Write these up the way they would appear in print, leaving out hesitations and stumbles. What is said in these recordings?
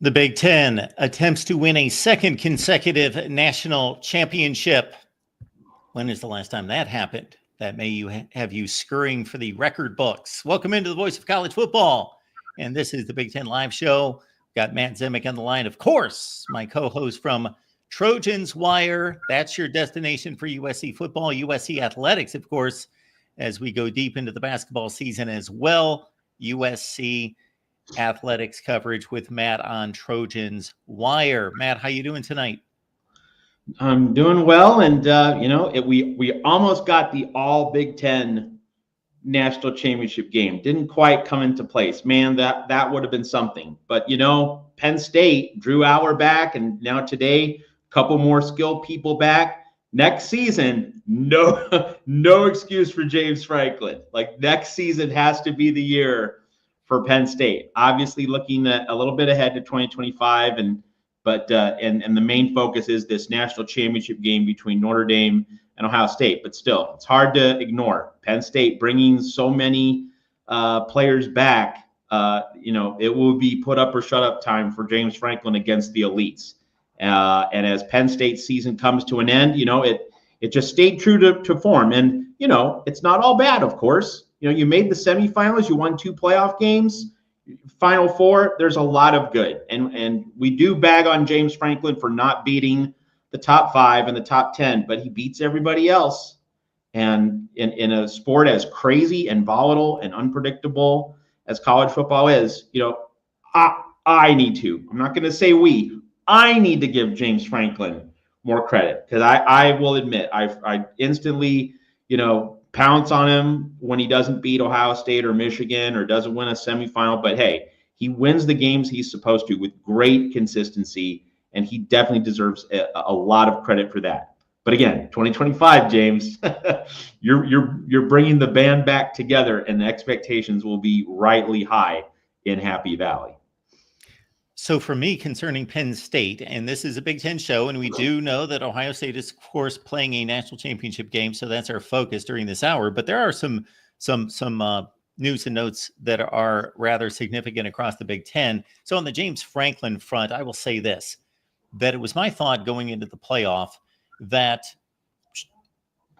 The Big Ten attempts to win a second consecutive national championship. When is the last time that happened? That may have you scurrying for the record books. Welcome into the voice of college football. And this is the Big Ten Live Show. Got Matt Zemek on the line, of course, my co-host from Trojans Wire. That's your destination for USC football, USC athletics, of course, as we go deep into the basketball season as well. USC athletics coverage with Matt on Trojans Wire. Matt, how you doing tonight? I'm doing well, and we almost got the all Big Ten national championship game. Didn't quite come into place. Man, that would have been something. But Penn State, Drew Aller back, and now today, a couple more skilled people back. Next season, no excuse for James Franklin. Like, next season has to be the year for Penn State. Obviously, looking at a little bit ahead to 2025, but the main focus is this national championship game between Notre Dame and Ohio State. But still, it's hard to ignore Penn State bringing so many players back. It will be put up or shut up time for James Franklin against the elites. And as Penn State's season comes to an end, it just stayed true to form. And it's not all bad, of course. You made the semifinals, you won 2 playoff games. Final Four, there's a lot of good. And we do bag on James Franklin for not beating the top 5 and the top 10, but he beats everybody else. And in a sport as crazy and volatile and unpredictable as college football is, I need to. I'm not going to say I need to give James Franklin more credit, because I will admit I instantly, pounce on him when he doesn't beat Ohio State or Michigan or doesn't win a semifinal. But hey, he wins the games he's supposed to with great consistency, and he definitely deserves a lot of credit for that. But again, 2025, James, you're bringing the band back together, and the expectations will be rightly high in Happy Valley. So for me, concerning Penn State, and this is a Big Ten show, and we do know that Ohio State is, of course, playing a national championship game, so that's our focus during this hour. But there are some news and notes that are rather significant across the Big Ten. So on the James Franklin front, I will say this, that it was my thought going into the playoff that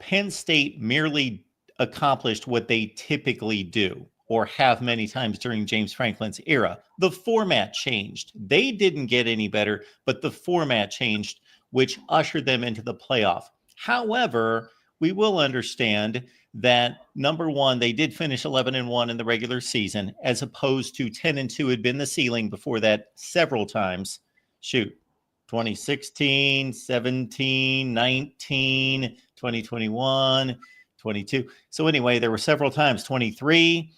Penn State merely accomplished what they typically do, or have many times during James Franklin's era. The format changed. They didn't get any better, but the format changed, which ushered them into the playoff. However, we will understand that, number one, they did finish 11-1 in the regular season, as opposed to 10-2 had been the ceiling before that several times. 2016, 17, 19, 2021, 22. So anyway, there were several times, 23,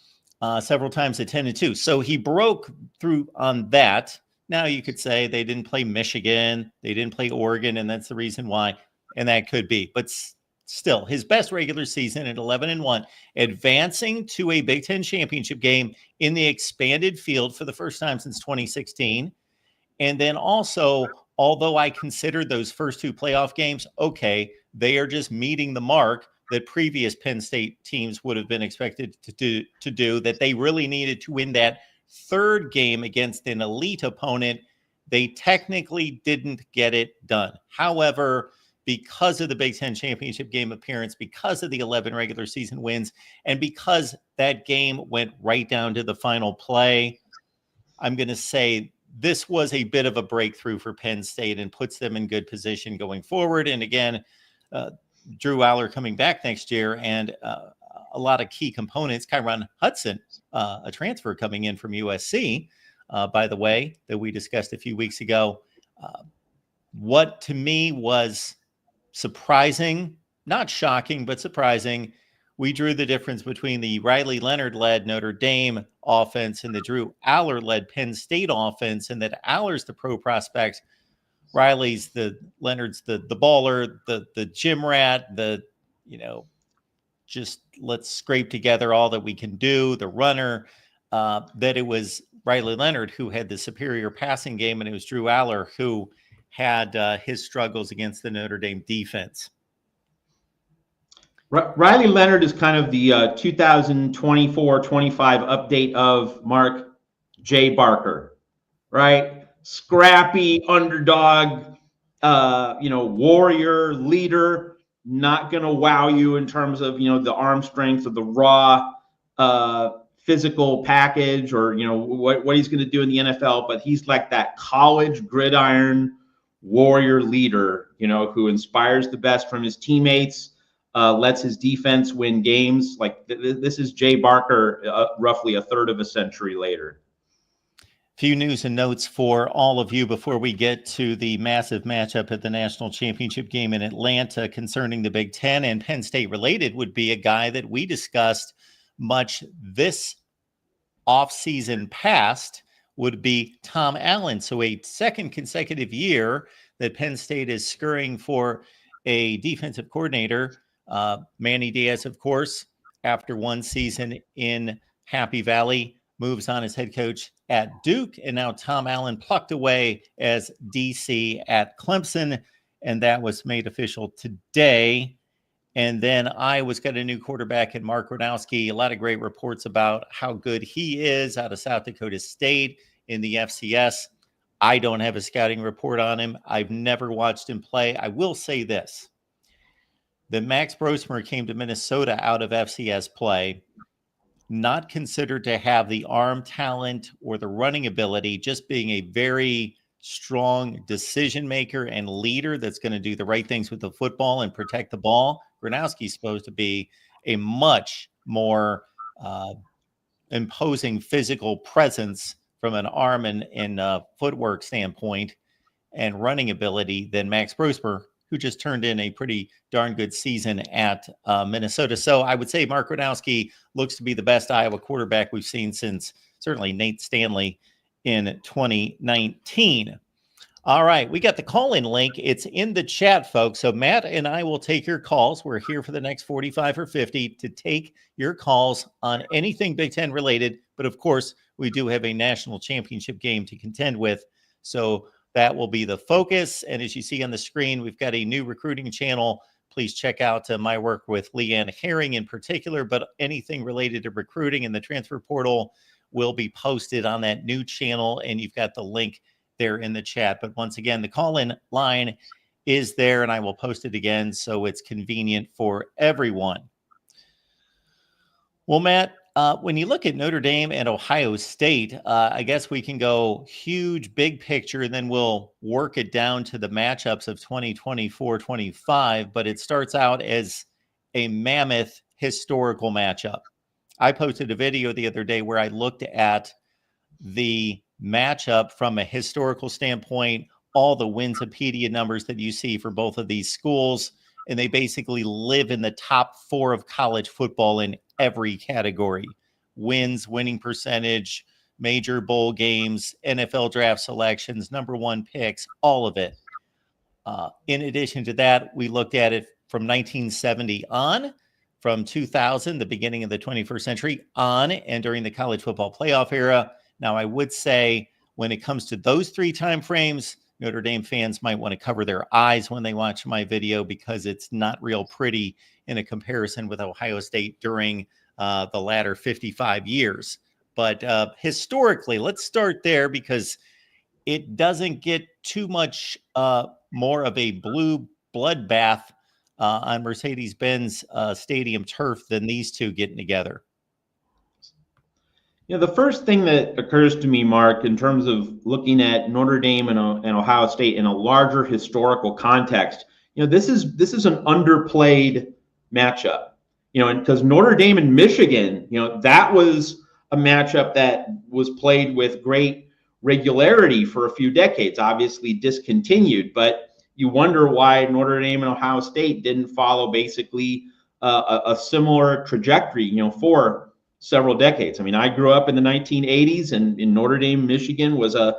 several times at 10-2. So he broke through on that. Now you could say they didn't play Michigan, they didn't play Oregon, and that's the reason why. And that could be. But still, his best regular season at 11-1, advancing to a Big Ten championship game in the expanded field for the first time since 2016. And then also, although I considered those first 2 playoff games, okay, they are just meeting the mark that previous Penn State teams would have been expected to do, that they really needed to win that third game against an elite opponent. They technically didn't get it done. However, because of the Big Ten championship game appearance, because of the 11 regular season wins, and because that game went right down to the final play, I'm going to say this was a bit of a breakthrough for Penn State and puts them in good position going forward. And again, Drew Aller coming back next year, and a lot of key components. Kyron Hudson, a transfer coming in from USC, by the way, that we discussed a few weeks ago. What to me was surprising, not shocking, but surprising. We drew the difference between the Riley Leonard-led Notre Dame offense and the Drew Aller-led Penn State offense, and that Aller's the pro prospect, Riley's Leonard's the baller, the gym rat, just let's scrape together all that we can do, the runner, that it was Riley Leonard who had the superior passing game, and it was Drew Aller who had his struggles against the Notre Dame defense. Riley Leonard is kind of the 2024-25 update of Mark J. Barker, right? scrappy underdog, warrior leader, not going to wow you in terms of, the arm strength or the raw physical package or, what he's going to do in the NFL. But he's like that college gridiron warrior leader, who inspires the best from his teammates, lets his defense win games. Like this is Jay Barker, roughly a third of a century later. Few news and notes for all of you before we get to the massive matchup at the national championship game in Atlanta concerning the Big Ten, and Penn State related would be a guy that we discussed much this offseason past would be Tom Allen. So a second consecutive year that Penn State is scurrying for a defensive coordinator. Manny Diaz, of course, after one season in Happy Valley, moves on as head coach at Duke, and now Tom Allen plucked away as DC at Clemson, and that was made official today. And then Iowa's got a new quarterback in Mark Gronowski. A lot of great reports about how good he is out of South Dakota State in the FCS. I don't have a scouting report on him. I've never watched him play. I will say this, that Max Brosmer came to Minnesota out of FCS play, not considered to have the arm talent or the running ability, just being a very strong decision maker and leader that's going to do the right things with the football and protect the ball. Gronowski's supposed to be a much more imposing physical presence from an arm and footwork standpoint and running ability than Max Brosmer, who just turned in a pretty darn good season at Minnesota. So I would say Mark Gronowski looks to be the best Iowa quarterback we've seen since certainly Nate Stanley in 2019. All right, we got the call-in link. It's in the chat, folks. So Matt and I will take your calls. We're here for the next 45 or 50 to take your calls on anything Big Ten related. But of course, we do have a national championship game to contend with. So that will be the focus. And as you see on the screen, we've got a new recruiting channel. Please check out my work with Leanne Herring in particular, but anything related to recruiting and the transfer portal will be posted on that new channel. And you've got the link there in the chat. But once again, the call-in line is there, and I will post it again so it's convenient for everyone. Well, Matt, when you look at Notre Dame and Ohio State, I guess we can go huge, big picture, and then we'll work it down to the matchups of 2024-25. But it starts out as a mammoth historical matchup. I posted a video the other day where I looked at the matchup from a historical standpoint, all the Winsipedia numbers that you see for both of these schools, and they basically live in the top 4 of college football in every category: wins, winning percentage, major bowl games, NFL draft selections, number 1 picks, all of it. In addition to that, we looked at it from 1970 on, from 2000, the beginning of the 21st century on, and during the college football playoff era. Now, I would say when it comes to those 3 time frames, Notre Dame fans might want to cover their eyes when they watch my video because it's not real pretty in a comparison with Ohio State during the latter 55 years. But historically, let's start there because it doesn't get too much more of a blue bloodbath on Mercedes-Benz Stadium turf than these two getting together. The first thing that occurs to me, Mark, in terms of looking at Notre Dame and Ohio State in a larger historical context, this is an underplayed matchup. And because Notre Dame and Michigan, that was a matchup that was played with great regularity for a few decades, obviously discontinued, but you wonder why Notre Dame and Ohio State didn't follow basically a similar trajectory, for several decades. I mean, I grew up in the 1980s, and in Notre Dame, Michigan was a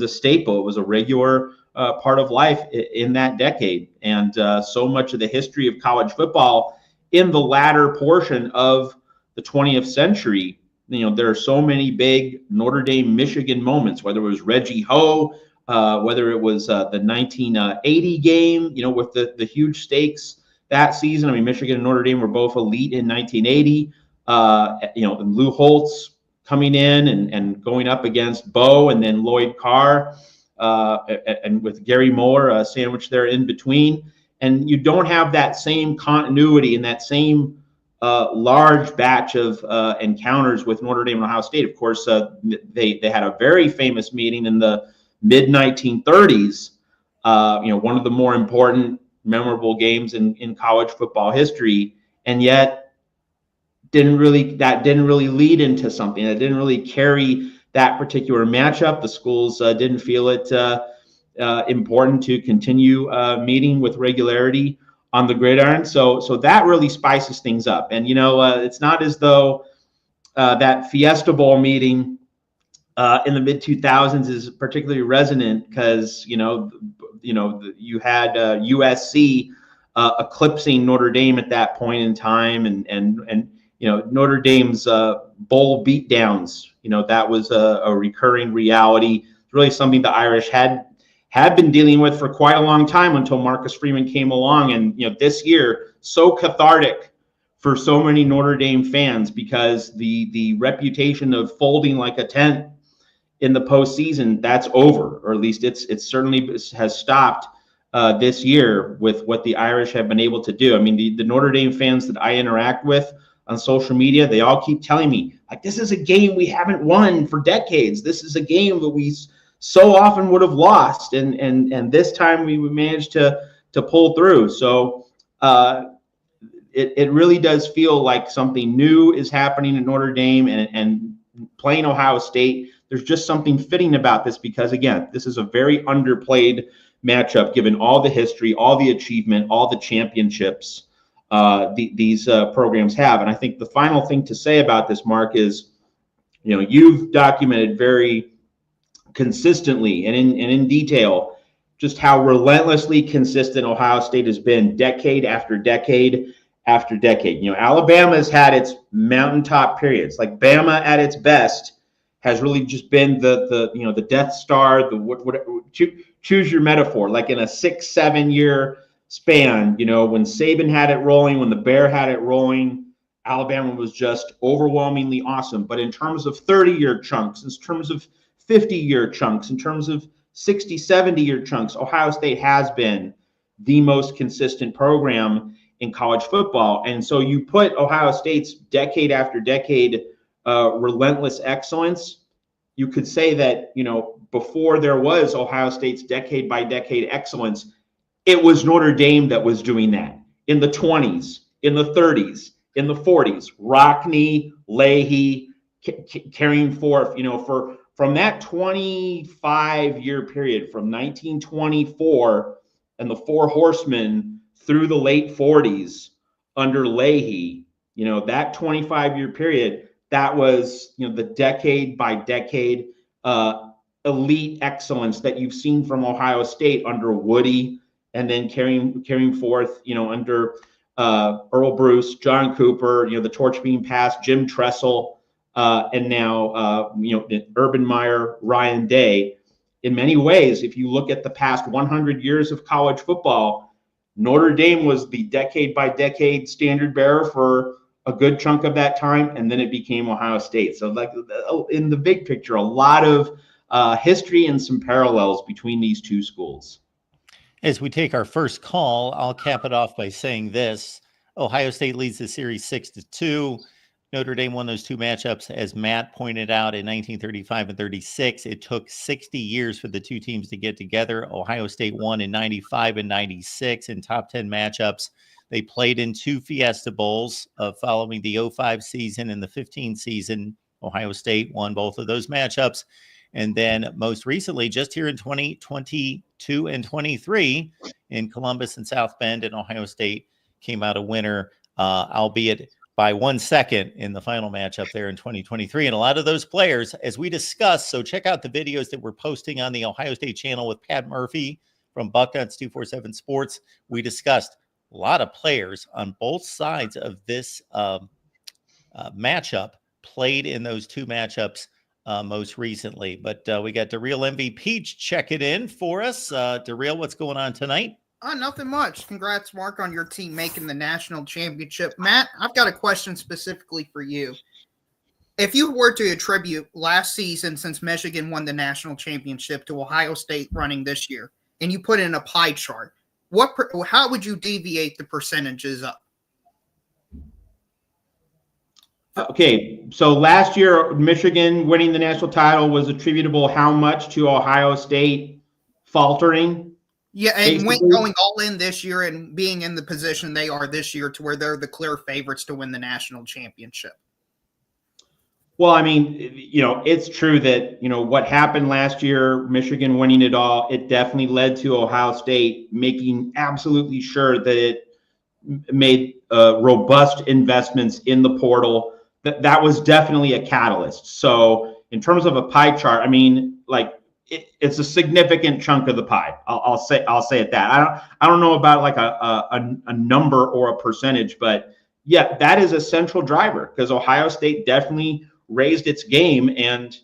staple. It was a regular part of life in that decade. And so much of the history of college football in the latter portion of the 20th century, there are so many big Notre Dame, Michigan moments, whether it was Reggie Ho, whether it was the 1980 game, with the huge stakes that season. I mean, Michigan and Notre Dame were both elite in 1980. And Lou Holtz coming in and going up against Bo and then Lloyd Carr. and with Gary Moore sandwiched there in between. And you don't have that same continuity and that same large batch of encounters with Notre Dame and Ohio State. Of course, they had a very famous meeting in the mid 1930s. One of the more important, memorable games in college football history, and yet didn't really lead into something. That didn't really carry that particular matchup. The schools didn't feel it important to continue meeting with regularity on the gridiron. So that really spices things up. And it's not as though that Fiesta Bowl meeting in the mid 2000s is particularly resonant, because you had USC eclipsing Notre Dame at that point in time, and Notre Dame's bowl beatdowns. That was a recurring reality. It's really something the Irish had been dealing with for quite a long time, until Marcus Freeman came along. And this year, so cathartic for so many Notre Dame fans, because the reputation of folding like a tent in the postseason, that's over, or at least it certainly has stopped this year with what the Irish have been able to do. I mean, the Notre Dame fans that I interact with on social media, they all keep telling me, like, this is a game we haven't won for decades. This is a game that we so often would have lost, and this time we managed to pull through. So it really does feel like something new is happening at Notre Dame, and playing Ohio State. There's just something fitting about this, because again, this is a very underplayed matchup, given all the history, all the achievement, all the championships these programs have. And I think the final thing to say about this, Mark, is you've documented very consistently and in detail just how relentlessly consistent Ohio State has been, decade after decade after decade. Alabama's had its mountaintop periods. Like, Bama at its best has really just been the Death Star, choose your metaphor, like in a 6-7 year span. When Saban had it rolling, when the Bear had it rolling, Alabama was just overwhelmingly awesome. But in terms of 30-year chunks, in terms of 50-year chunks, in terms of 60, 70-year chunks, Ohio State has been the most consistent program in college football. And so you put Ohio State's decade after decade relentless excellence, you could say that, before there was Ohio State's decade by decade excellence, it was Notre Dame that was doing that in the 20s, in the 30s, in the 40s. Rockne, Leahy, carrying forth, from that 25-year period, from 1924 and the Four Horsemen through the late 40s under Leahy, that 25-year period, that was, the decade by decade elite excellence that you've seen from Ohio State under Woody, and then carrying forth, under Earl Bruce, John Cooper, the torch being passed, Jim Tressel, and now, Urban Meyer, Ryan Day. In many ways, if you look at the past 100 years of college football, Notre Dame was the decade by decade standard bearer for a good chunk of that time, and then it became Ohio State. So, like, in the big picture, a lot of history and some parallels between these two schools. As we take our first call, I'll cap it off by saying this: Ohio State leads the series 6-2. Notre Dame won those two matchups, as Matt pointed out, in 1935 and 36. It took 60 years for the two teams to get together. Ohio State won in 95 and 96 in top 10 matchups. They played in two Fiesta Bowls following the 05 season and the 15 season. Ohio State won both of those matchups. And then most recently, just here in 2022 and 23, in Columbus and South Bend, and Ohio State came out a winner, albeit by 1 second in the final matchup there in 2023. And a lot of those players, as we discussed, so check out the videos that we're posting on the Ohio State channel with Pat Murphy from Bucknuts 247 Sports. We discussed a lot of players on both sides of this matchup played in those two matchups most recently. But we got DeReal MVP checking in for us. DeReal, what's going on tonight? Nothing much. Congrats, Mark, on your team making the national championship. Matt, I've got a question specifically for you. If you were to attribute last season, since Michigan won the national championship, to Ohio State running this year, and you put in a pie chart, how would you deviate the percentages up? Okay, so last year, Michigan winning the national title was attributable how much to Ohio State faltering? Yeah, and basically? going all in this year and being in the position they are this year to where they're the clear favorites to win the national championship. Well, I mean, it's true that, what happened last year, Michigan winning it all, it definitely led to Ohio State making absolutely sure that it made robust investments in the portal. That was definitely a catalyst. So in terms of a pie chart, I mean, like it's a significant chunk of the pie. I'll say it that. I don't know about like a number or a percentage, but yeah, that is a central driver because Ohio State definitely raised its game. And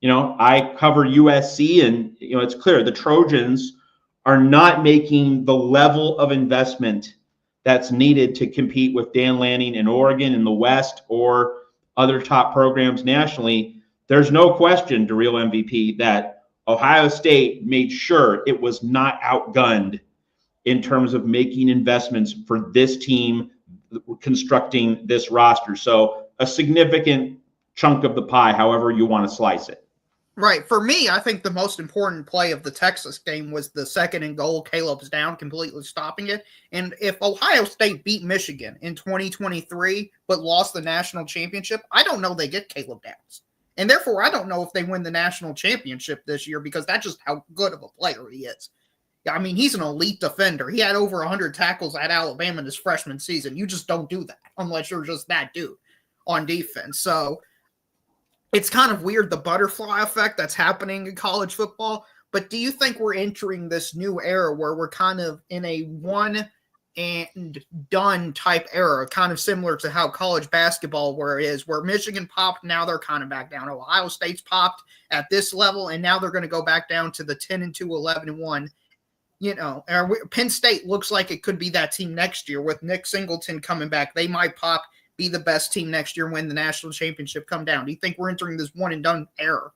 I cover USC, and it's clear the Trojans are not making the level of investment that's needed to compete with Dan Lanning in Oregon in the West or other top programs nationally. There's no question, DeReal MVP, that Ohio State made sure it was not outgunned in terms of making investments for this team constructing this roster. So a significant chunk of the pie, however you want to slice it. Right. For me, I think the most important play of the Texas game was the 2nd and goal. Caleb's down, completely stopping it. And if Ohio State beat Michigan in 2023 but lost the national championship, I don't know they get Caleb Downs. And therefore, I don't know if they win the national championship this year because that's just how good of a player he is. I mean, he's an elite defender. He had over 100 tackles at Alabama in his freshman season. You just don't do that unless you're just that dude on defense. So it's kind of weird, the butterfly effect that's happening in college football. But do you think we're entering this new era where we're kind of in a one and done type era, kind of similar to how college basketball where Michigan popped, now they're kind of back down. Ohio State's popped at this level, and now they're going to go back down to the 10-2, 11-1. Penn State looks like it could be that team next year with Nick Singleton coming back. They might pop, be the best team next year, win the national championship, come down. Do you think we're entering this one and done era?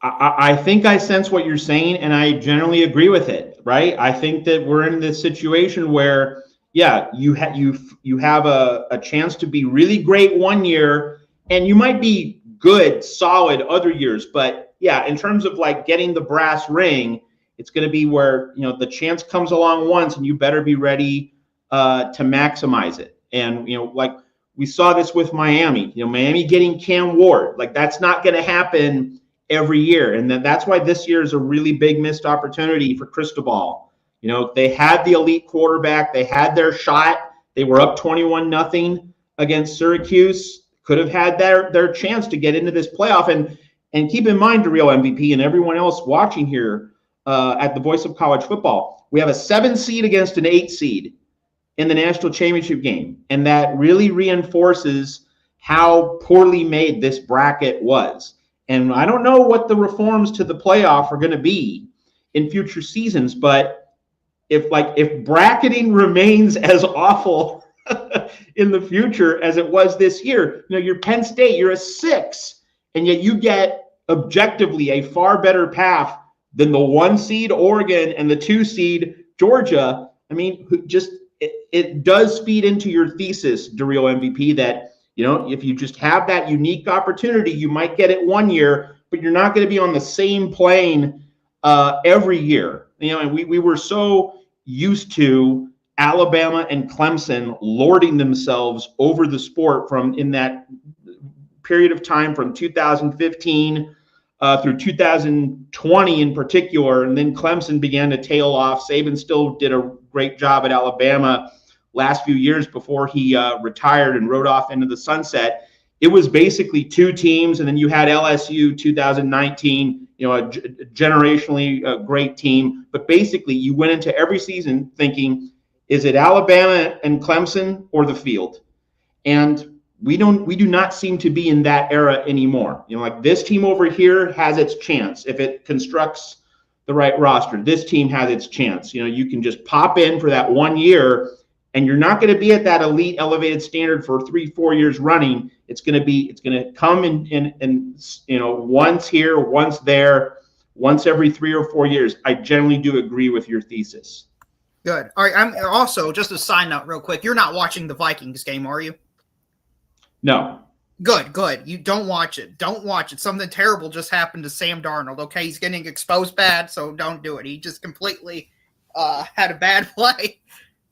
I think I sense what you're saying, and I generally agree with it, right? I think that we're in this situation where, yeah, you have a chance to be really great one year, and you might be good, solid other years. But yeah, in terms of like getting the brass ring, it's going to be where, the chance comes along once, and you better be ready to maximize it. And, like we saw this with Miami, Miami getting Cam Ward, like that's not going to happen every year. And that's why this year is a really big missed opportunity for Cristobal. They had the elite quarterback. They had their shot. They were up 21-0 against Syracuse. Could have had their chance to get into this playoff. And keep in mind, DeReal MVP and everyone else watching here at the Voice of College Football, we have a 7 seed against an 8 seed in the national championship game. And that really reinforces how poorly made this bracket was. And I don't know what the reforms to the playoff are going to be in future seasons, but if bracketing remains as awful in the future as it was this year, you're Penn State, you're a 6, and yet you get objectively a far better path than the 1 seed Oregon and the 2 seed Georgia. I mean, it does feed into your thesis, DeReal MVP, that if you just have that unique opportunity, you might get it one year, but you're not going to be on the same plane every year. And we were so used to Alabama and Clemson lording themselves over the sport in that period of time from 2015 through 2020 in particular. And then Clemson began to tail off. Saban still did a great job at Alabama last few years before he retired and rode off into the sunset. It was basically 2 teams, and then you had LSU 2019, a generationally great team. But basically, you went into every season thinking, is it Alabama and Clemson or the field? And we do not seem to be in that era anymore. Like this team over here has its chance if it constructs the right roster. This team has its chance. You can just pop in for that 1 year and you're not going to be at that elite elevated standard for 3-4 years running. It's going to come in once here, once there, once every 3 or 4 years. I generally do agree with your thesis. Good. All right. I'm also, just a side note real quick, you're not watching the Vikings game, are you? No. Good. You don't watch it. Don't watch it. Something terrible just happened to Sam Darnold. Okay, he's getting exposed bad, so don't do it. He just completely had a bad play.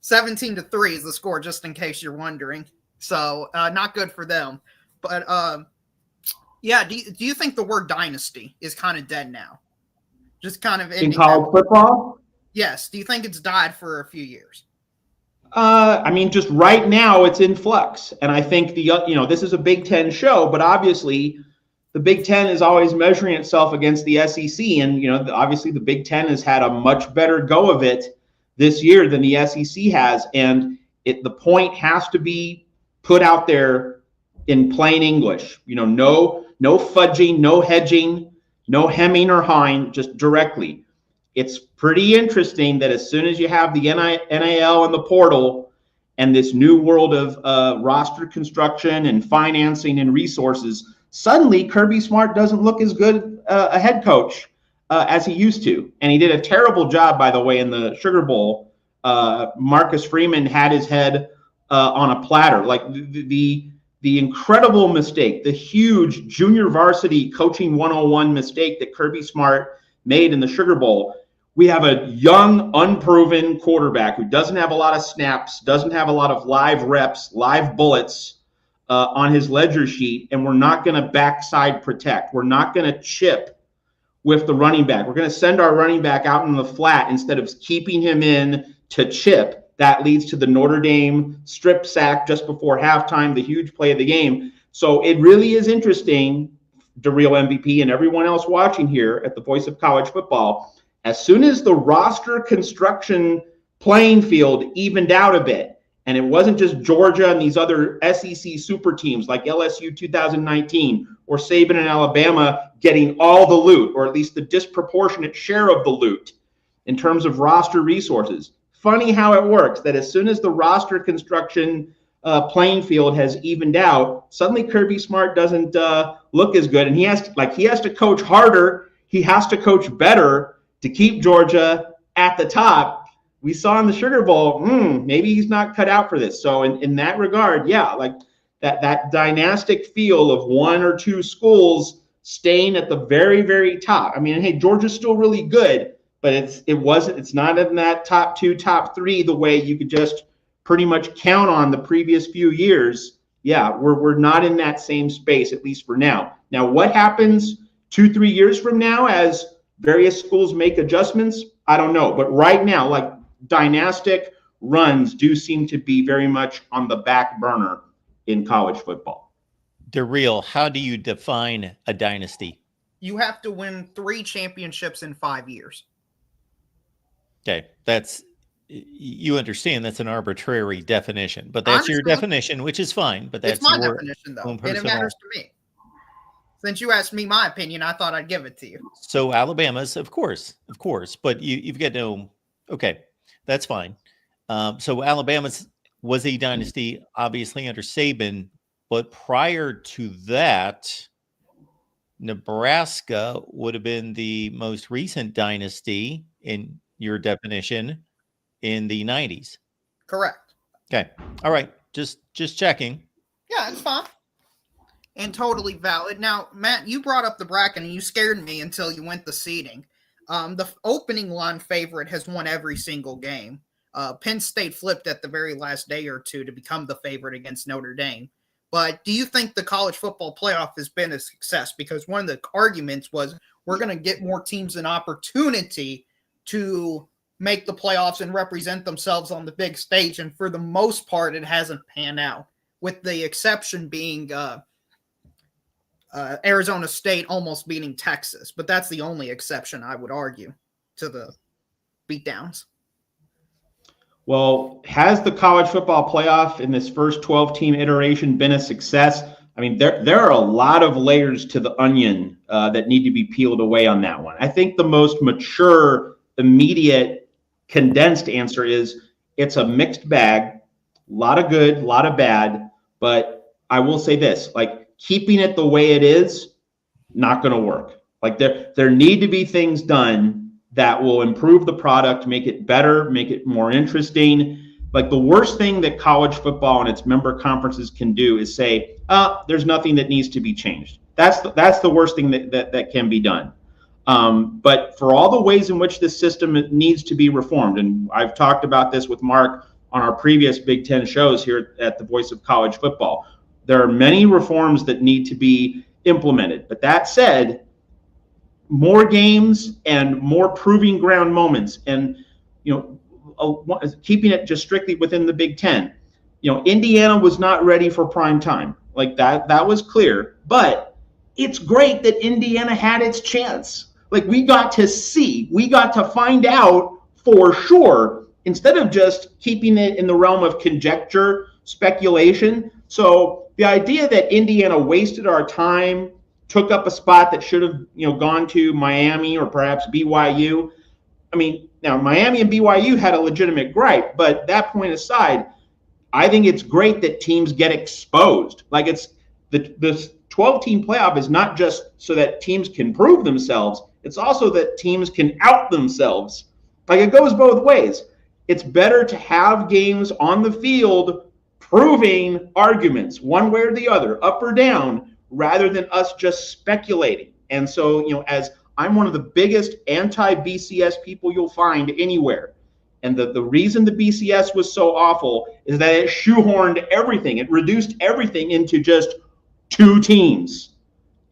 17-3 is the score, just in case you're wondering. So not good for them. But yeah, do you think the word dynasty is kind of dead now? Just kind of in college football? Yes. Do you think it's died for a few years? I mean, just right now it's in flux. And I think this is a Big Ten show, but obviously the Big Ten is always measuring itself against the SEC. And, obviously the Big Ten has had a much better go of it this year than the SEC has. And the point has to be put out there in plain English. No fudging, no hedging, no hemming or hawing, just directly. It's pretty interesting that as soon as you have the NIL and the portal and this new world of roster construction and financing and resources, suddenly Kirby Smart doesn't look as good a head coach as he used to. And he did a terrible job, by the way, in the Sugar Bowl. Marcus Freeman had his head on a platter. Like the incredible mistake, the huge junior varsity coaching 101 mistake that Kirby Smart made in the Sugar Bowl. We have a young, unproven quarterback who doesn't have a lot of snaps, doesn't have a lot of live reps, live bullets on his ledger sheet, and we're not going to backside protect. We're not going to chip with the running back. We're going to send our running back out in the flat instead of keeping him in to chip. That leads to the Notre Dame strip sack just before halftime, the huge play of the game. So it really is interesting, DeReal MVP and everyone else watching here at the Voice of College Football. As soon as the roster construction playing field evened out a bit, and it wasn't just Georgia and these other SEC super teams like LSU 2019 or Saban and Alabama getting all the loot, or at least the disproportionate share of the loot in terms of roster resources. Funny how it works that as soon as the roster construction playing field has evened out, suddenly Kirby Smart doesn't look as good, and he has to coach harder. He has to coach better to keep Georgia at the top. We saw in the Sugar Bowl, maybe he's not cut out for this. So in that regard, yeah, like that dynastic feel of one or two schools staying at the very, very top. I mean, hey, Georgia's still really good, but it's not in that top 2, top 3 the way you could just pretty much count on the previous few years. Yeah, we're not in that same space, at least for now. Now, what happens 2-3 years from now as various schools make adjustments? I don't know. But right now, like, dynastic runs do seem to be very much on the back burner in college football. DeReal, how do you define a dynasty? You have to win 3 championships in 5 years. Okay, you understand that's an arbitrary definition, but that's your definition, which is fine. But that's my definition, though, and it matters to me. Since you asked me my opinion, I thought I'd give it to you. So Alabama's, of course, but you've got no. Okay, that's fine. So Alabama's was a dynasty, obviously under Saban, but prior to that, Nebraska would have been the most recent dynasty in your definition in the 90s. Correct. Okay. All right. Just checking. Yeah, it's fine. And totally valid. Now, Matt, you brought up the bracket and you scared me until you went the seeding. The opening line favorite has won every single game. Penn State flipped at the very last day or two to become the favorite against Notre Dame. But do you think the college football playoff has been a success? Because one of the arguments was we're going to get more teams an opportunity to make the playoffs and represent themselves on the big stage. And for the most part, it hasn't panned out, with the exception being Arizona State almost beating Texas. But that's the only exception, I would argue, to the beatdowns. Well, has the college football playoff in this first 12-team iteration been a success? I mean, there are a lot of layers to the onion that need to be peeled away on that one. I think the most mature, immediate, condensed answer is it's a mixed bag. A lot of good, a lot of bad, but I will say this, like keeping it the way it is, not going to work. Like there need to be things done that will improve the product, make it better, make it more interesting. Like the worst thing that college football and its member conferences can do is say, there's nothing that needs to be changed. That's the worst thing that can be done. But for all the ways in which this system needs to be reformed, and I've talked about this with Mark on our previous Big Ten shows here at the Voice of College Football, there are many reforms that need to be implemented. But that said, more games and more proving ground moments, and keeping it just strictly within the Big Ten. Indiana was not ready for prime time. Like that was clear. But it's great that Indiana had its chance. Like we got to find out for sure, instead of just keeping it in the realm of conjecture, speculation. So the idea that Indiana wasted our time, took up a spot that should have gone to Miami or perhaps BYU. I mean, now Miami and BYU had a legitimate gripe, but that point aside, I think it's great that teams get exposed. Like it's the 12-team playoff is not just so that teams can prove themselves, it's also that teams can out themselves. Like it goes both ways. It's better to have games on the field proving arguments one way or the other, up or down, rather than us just speculating. And so, as I'm one of the biggest anti-BCS people you'll find anywhere. And the reason the BCS was so awful is that it shoehorned everything. It reduced everything into just two teams.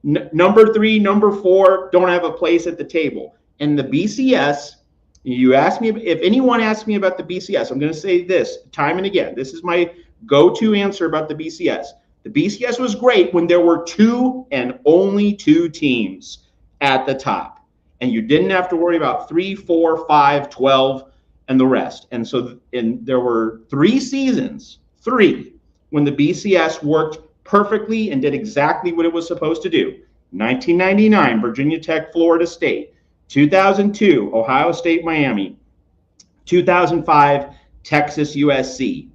Number 3, number 4 don't have a place at the table. And the BCS, you ask me, if anyone asks me about the BCS, I'm going to say this time and again. This is my go-to answer about the BCS. The BCS was great when there were 2 and only 2 teams at the top. And you didn't have to worry about 3, 4, 5, 12, and the rest. And so there were 3 seasons, when the BCS worked perfectly and did exactly what it was supposed to do. 1999, Virginia Tech, Florida State. 2002, Ohio State, Miami. 2005, Texas, USC.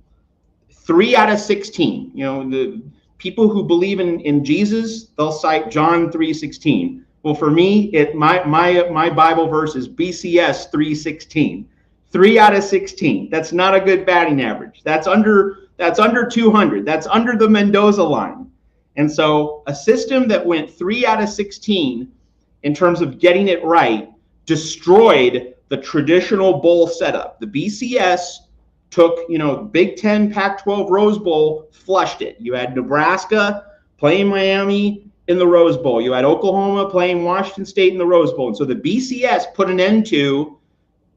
3 out of 16. The people who believe in Jesus, they'll cite John 3:16. Well, for me, my Bible verse is BCS 3:16. 3 out of 16. That's not a good batting average. That's under 200. That's under the Mendoza line. And so a system that went 3 out of 16 in terms of getting it right destroyed the traditional bowl setup. The BCS took, Big Ten, Pac-12 Rose Bowl, flushed it. You had Nebraska playing Miami in the Rose Bowl. You had Oklahoma playing Washington State in the Rose Bowl. And so the BCS put an end to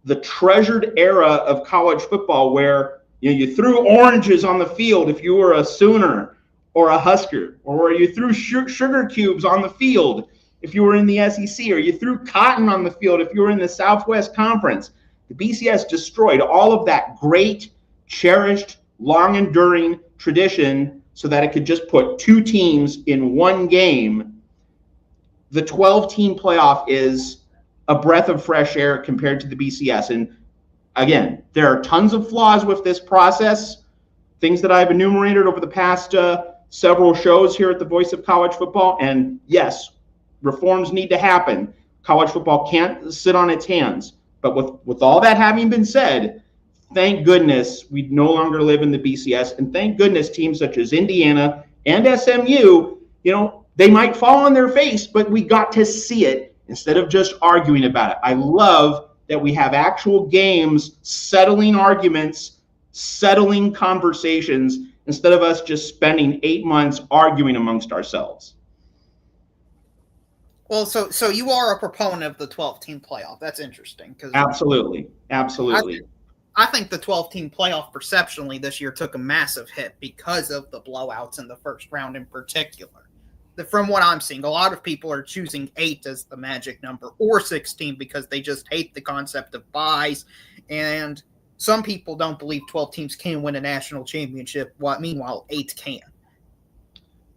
the treasured era of college football where you threw oranges on the field if you were a Sooner or a Husker, or you threw sugar cubes on the field if you were in the SEC, or you threw cotton on the field if you were in the Southwest Conference. The BCS destroyed all of that great, cherished, long-enduring tradition so that it could just put 2 teams in one game. The 12-team playoff is a breath of fresh air compared to the BCS. And again, there are tons of flaws with this process, things that I've enumerated over the past several shows here at the Voice of College Football. And yes, reforms need to happen. College football can't sit on its hands. But with all that having been said, thank goodness we no longer live in the BCS. And thank goodness teams such as Indiana and SMU, they might fall on their face, but we got to see it instead of just arguing about it. I love that we have actual games, settling arguments, settling conversations, instead of us just spending 8 months arguing amongst ourselves. Well, so you are a proponent of the 12-team playoff. That's interesting. Absolutely. I think the 12-team playoff perceptionally this year took a massive hit because of the blowouts in the first round in particular. From what I'm seeing, a lot of people are choosing 8 as the magic number or 16 because they just hate the concept of buys. And some people don't believe 12 teams can win a national championship. Meanwhile, 8 can.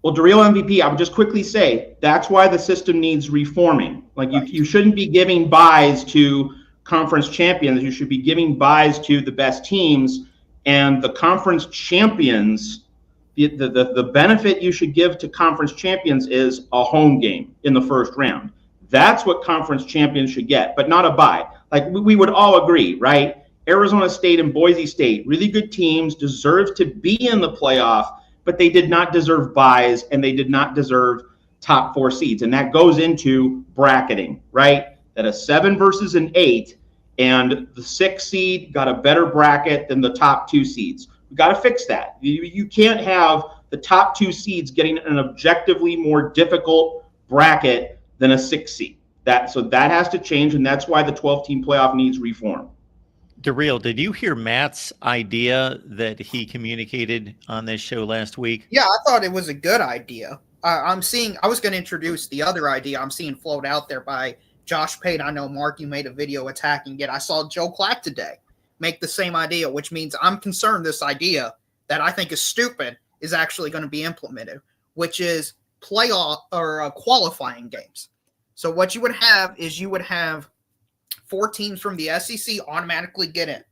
Well, Darrell MVP, I would just quickly say that's why the system needs reforming. Like you shouldn't be giving buys to conference champions. You should be giving buys to the best teams. And the conference champions, the benefit you should give to conference champions is a home game in the first round. That's what conference champions should get, but not a bye. Like we would all agree, right? Arizona State and Boise State, really good teams, deserve to be in the playoff, but they did not deserve byes and they did not deserve top 4 seeds. And that goes into bracketing, right? That a 7 versus an 8, and the 6 seed got a better bracket than the top 2 seeds. We got to fix that. You can't have the top 2 seeds getting an objectively more difficult bracket than a 6 seed. So that has to change, and that's why the 12-team playoff needs reform. DeReal, did you hear Matt's idea that he communicated on this show last week? Yeah, I thought it was a good idea. I was going to introduce the other idea I'm seeing float out there by Josh Payton. I know, Mark, you made a video attacking it. I saw Joe Clack today make the same idea, which means I'm concerned this idea that I think is stupid is actually going to be implemented, which is playoff or qualifying games. So what you would have is 4 teams from the SEC automatically get in,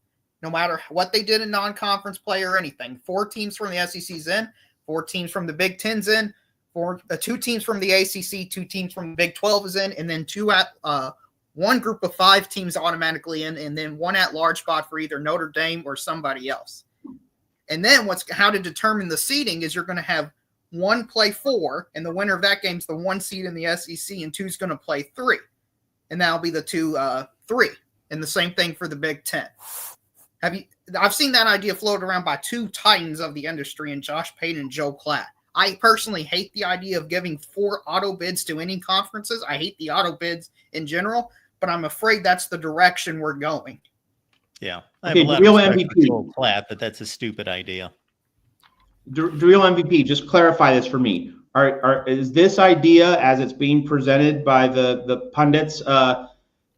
no matter what they did in non-conference play or anything. 4 teams from the SEC's in, 4 teams from the Big Ten's in, 2 teams from the ACC, 2 teams from the Big 12 is in, and then 1 group of 5 teams automatically in, and then 1 at-large spot for either Notre Dame or somebody else. And then how to determine the seeding is you're going to have 1 play 4, and the winner of that game is the 1 seed in the SEC, and 2 is going to play 3. And that'll be the 2-3. And the same thing for the Big Ten. I've seen that idea floated around by 2 titans of the industry, and Josh Payton and Joe Klatt. I personally hate the idea of giving 4 auto bids to any conferences. I hate the auto bids in general, but I'm afraid that's the direction we're going. Yeah. I have a lot real of respect MVP. for Joe Klatt, but that's a stupid idea. Real MVP, just clarify this for me. Is this idea, as it's being presented by the pundits,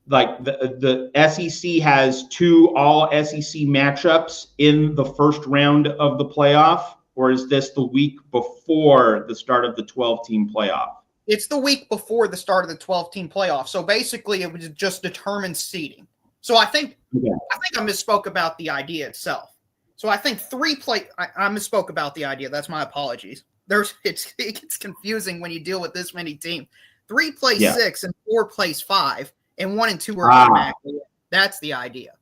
like the SEC has 2 all SEC matchups in the first round of the playoff, or is this the week before the start of the 12-team playoff? It's the week before the start of the 12-team playoff. So basically, it would just determine seeding. So I think I misspoke about the idea itself. So I think I misspoke about the idea. That's my apologies. It gets confusing when you deal with this many teams. 3 plays 6 and 4 plays 5, and 1 and 2 are automatically. That's the idea.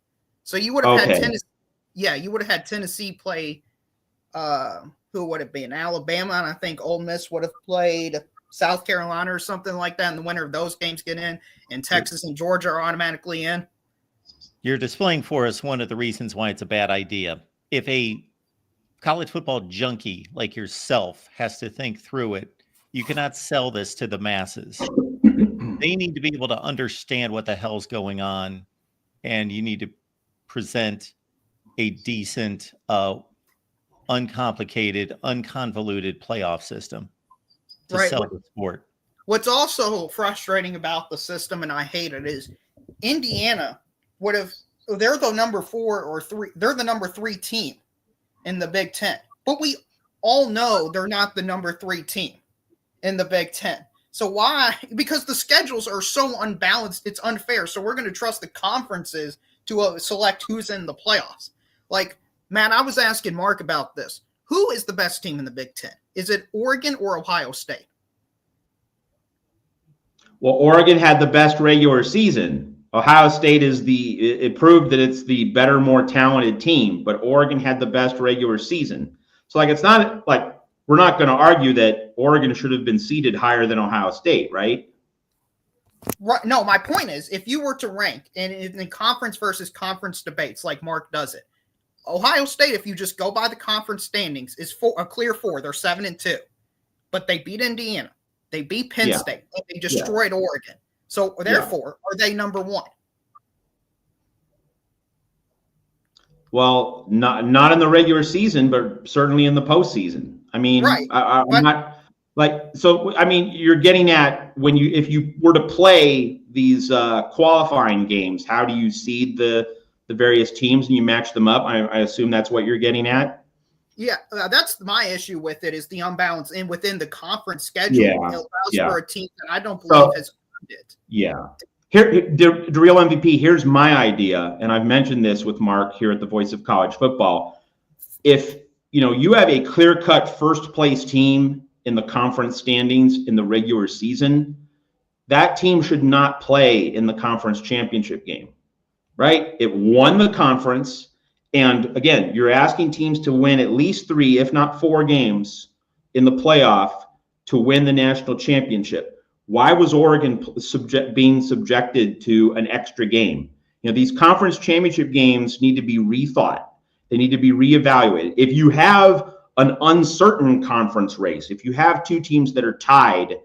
So you would have had Tennessee. Yeah, you would have had Tennessee play. Who would it be? In Alabama, and I think Ole Miss would have played South Carolina or something like that. And the winner of those games get in, and Texas and Georgia are automatically in. You're displaying for us one of the reasons why it's a bad idea. If a college football junkie like yourself has to think through it, you cannot sell this to the masses. They need to be able to understand what the hell's going on, and you need to present a decent, uncomplicated, unconvoluted playoff system to sell the sport. What's also frustrating about the system, and I hate it, is Indiana they're the number 4 or 3. They're the number 3 team in the Big Ten, but we all know they're not the number 3 team in the Big Ten. So why? Because the schedules are so unbalanced, it's unfair. So we're going to trust the conferences to select who's in the playoffs. Like, Matt, I was asking Mark about this. Who is the best team in the Big Ten? Is it Oregon or Ohio State? Well, Oregon had the best regular season. Ohio State it proved that it's the better, more talented team, but Oregon had the best regular season. So like, it's not like we're not going to argue that Oregon should have been seeded higher than Ohio State, right? Right. No, my point is, if you were to rank in conference versus conference debates, like Mark does it, Ohio State, if you just go by the conference standings, is a clear 4. They're 7-2, but they beat Indiana. They beat Penn State. They destroyed Oregon. So therefore, are they number 1? Well, not in the regular season, but certainly in the postseason. I mean, I'm not like, so, I mean, you're getting at if you were to play these qualifying games, how do you seed the various teams and you match them up? I assume that's what you're getting at. Yeah, that's my issue with it, is the unbalance within the conference schedule. It allows for a team that I don't believe has earned it. Yeah. Here, the real MVP, here's my idea, and I've mentioned this with Mark here at the Voice of College Football. if you have a clear-cut first place team in the conference standings in the regular season, that team should not play in the conference championship game, right? It won the conference. And again, you're asking teams to win at least 3, if not 4 games in the playoff to win the national championship. Why was Oregon being subjected to an extra game? These conference championship games need to be rethought. They need to be reevaluated. If you have an uncertain conference race, if you have 2 teams that are tied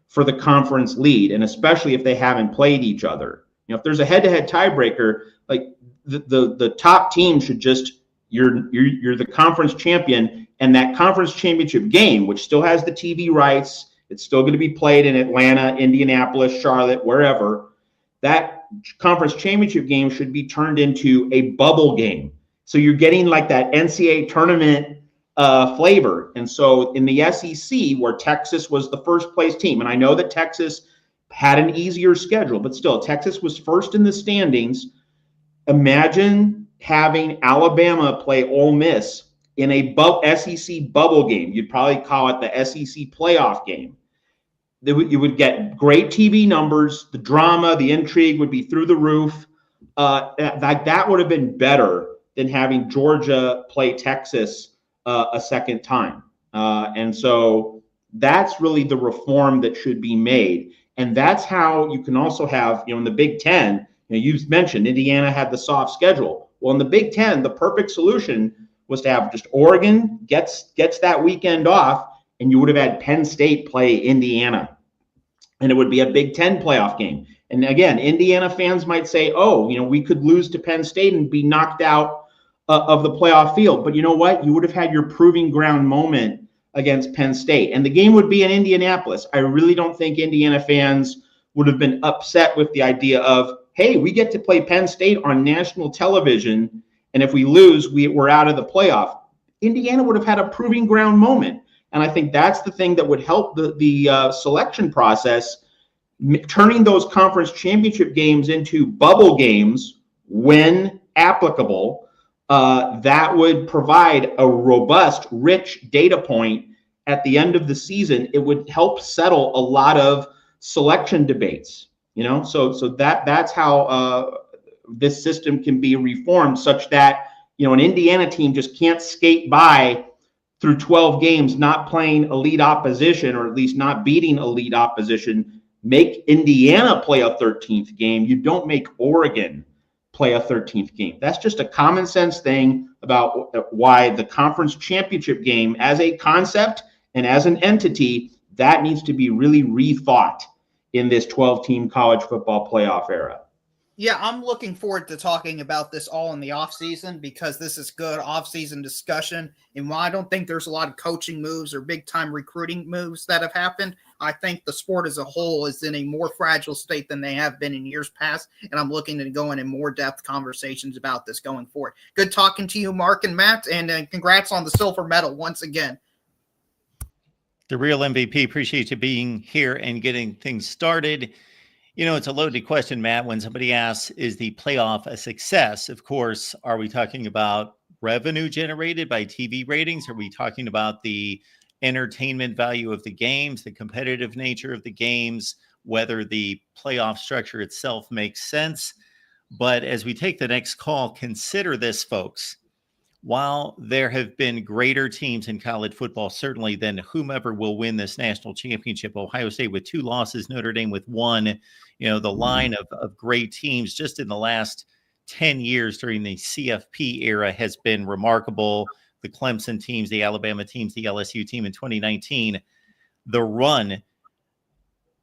for the conference lead, and especially if they haven't played each other, if there's a head-to-head tiebreaker, like the top team should just, you're the conference champion, and that conference championship game, which still has the TV rights, it's still going to be played in Atlanta, Indianapolis, Charlotte, wherever, that conference championship game should be turned into a bubble game. So you're getting like that NCAA tournament flavor. And so in the SEC, where Texas was the first place team, and I know that Texas had an easier schedule, but still, Texas was first in the standings. Imagine having Alabama play Ole Miss in a SEC bubble game. You'd probably call it the SEC playoff game. You would get great TV numbers. The drama, the intrigue would be through the roof. That would have been better than having Georgia play Texas a second time. And so that's really the reform that should be made. And that's how you can also have, in the Big Ten, you mentioned Indiana had the soft schedule. Well, in the Big Ten, the perfect solution was to have just Oregon gets that weekend off, and you would have had Penn State play Indiana. And it would be a Big Ten playoff game. And again, Indiana fans might say, we could lose to Penn State and be knocked out of the playoff field. But you know what? You would have had your proving ground moment against Penn State. And the game would be in Indianapolis. I really don't think Indiana fans would have been upset with the idea of, hey, we get to play Penn State on national television, and if we lose, we're out of the playoff. Indiana would have had a proving ground moment. And I think that's the thing that would help the selection process, turning those conference championship games into bubble games when applicable. That would provide a robust, rich data point at the end of the season. It would help settle a lot of selection debates, so that's how this system can be reformed, such that, an Indiana team just can't skate by through 12 games, not playing elite opposition, or at least not beating elite opposition. Make Indiana play a 13th game. You don't make Oregon play a 13th game. That's just a common sense thing about why the conference championship game as a concept and as an entity, that needs to be really rethought in this 12-team college football playoff era. Yeah, I'm looking forward to talking about this all in the offseason, because this is good offseason discussion. And while I don't think there's a lot of coaching moves or big-time recruiting moves that have happened, I think the sport as a whole is in a more fragile state than they have been in years past. And I'm looking to go into more depth conversations about this going forward. Good talking to you, Mark and Matt, and congrats on the silver medal once again. The real MVP. Appreciate you being here and getting things started. It's a loaded question, Matt, when somebody asks, is the playoff a success? Of course, are we talking about revenue generated by TV ratings? Are we talking about the entertainment value of the games, the competitive nature of the games, whether the playoff structure itself makes sense? But as we take the next call, consider this, folks. While there have been greater teams in college football, certainly, than whomever will win this national championship, Ohio State with 2 losses, Notre Dame with 1, the line of great teams just in the last 10 years during the CFP era has been remarkable. The Clemson teams, the Alabama teams, the LSU team in 2019, the run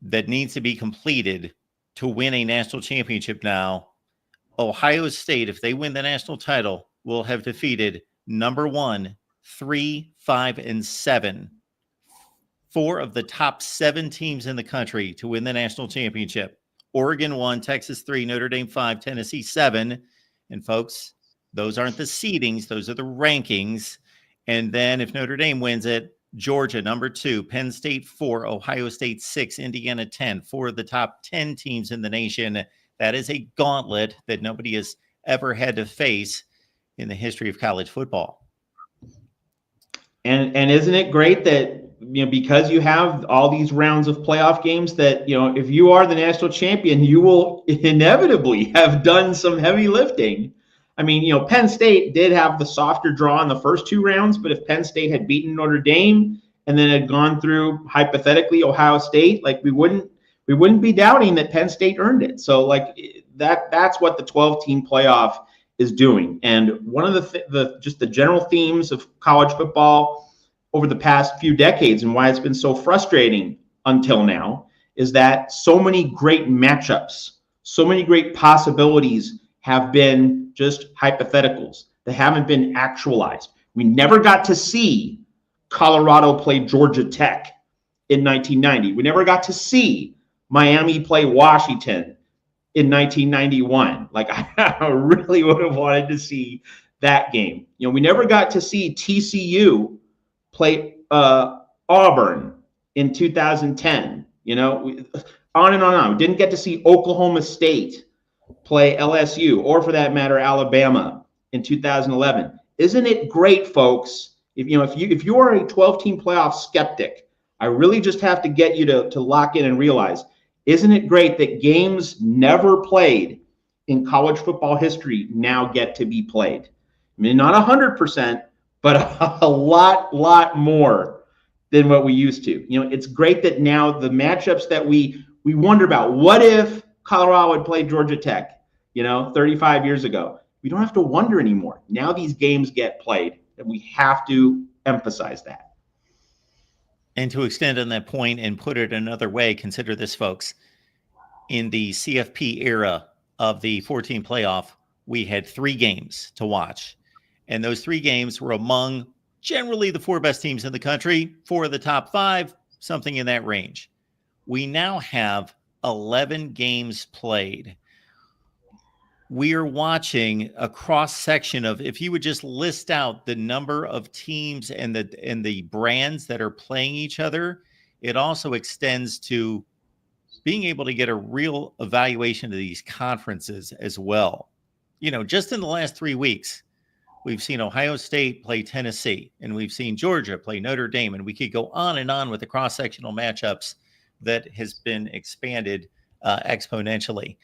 that needs to be completed to win a national championship now, Ohio State, if they win the national title, will have defeated number 1, 3, 5, and 7, 4 of the top 7 teams in the country to win the national championship. Oregon 1, Texas 3, Notre Dame 5, Tennessee 7. And folks, those aren't the seedings, those are the rankings. And then if Notre Dame wins it, Georgia number 2, Penn State 4, Ohio State 6, Indiana 10, 4 of the top 10 teams in the nation. That is a gauntlet that nobody has ever had to face in the history of college football. And isn't it great that, because you have all these rounds of playoff games that, if you are the national champion, you will inevitably have done some heavy lifting. I mean, Penn State did have the softer draw in the first 2 rounds, but if Penn State had beaten Notre Dame and then had gone through, hypothetically, Ohio State, like we wouldn't be doubting that Penn State earned it. So like that's what the 12-team playoff is doing. And one of the general themes of college football over the past few decades and why it's been so frustrating until now is that so many great matchups, so many great possibilities have been just hypotheticals. They haven't been actualized. We never got to see Colorado play Georgia Tech in 1990. We never got to see Miami play Washington in 1991. Like, I really would have wanted to see that game. We never got to see TCU play Auburn in 2010. On and on. We didn't get to see Oklahoma State play LSU, or for that matter, Alabama in 2011. Isn't it great, folks? If you are a 12-team playoff skeptic, I really just have to get you to lock in and realize, isn't it great that games never played in college football history now get to be played? I mean, not 100%, but a lot more than what we used to. It's great that now the matchups that we wonder about, what if Colorado had played Georgia Tech, 35 years ago? We don't have to wonder anymore. Now these games get played, and we have to emphasize that. And to extend on that point and put it another way, consider this, folks. In the CFP era of the 14 playoff, we had 3 games to watch. And those 3 games were among generally the 4 best teams in the country, 4 of the top 5, something in that range. We now have 11 games played. We are watching a cross section of, if you would just list out the number of teams and the brands that are playing each other, it also extends to being able to get a real evaluation of these conferences as well. Just in the last 3 weeks, we've seen Ohio State play Tennessee, and we've seen Georgia play Notre Dame, and we could go on and on with the cross-sectional matchups that has been expanded exponentially.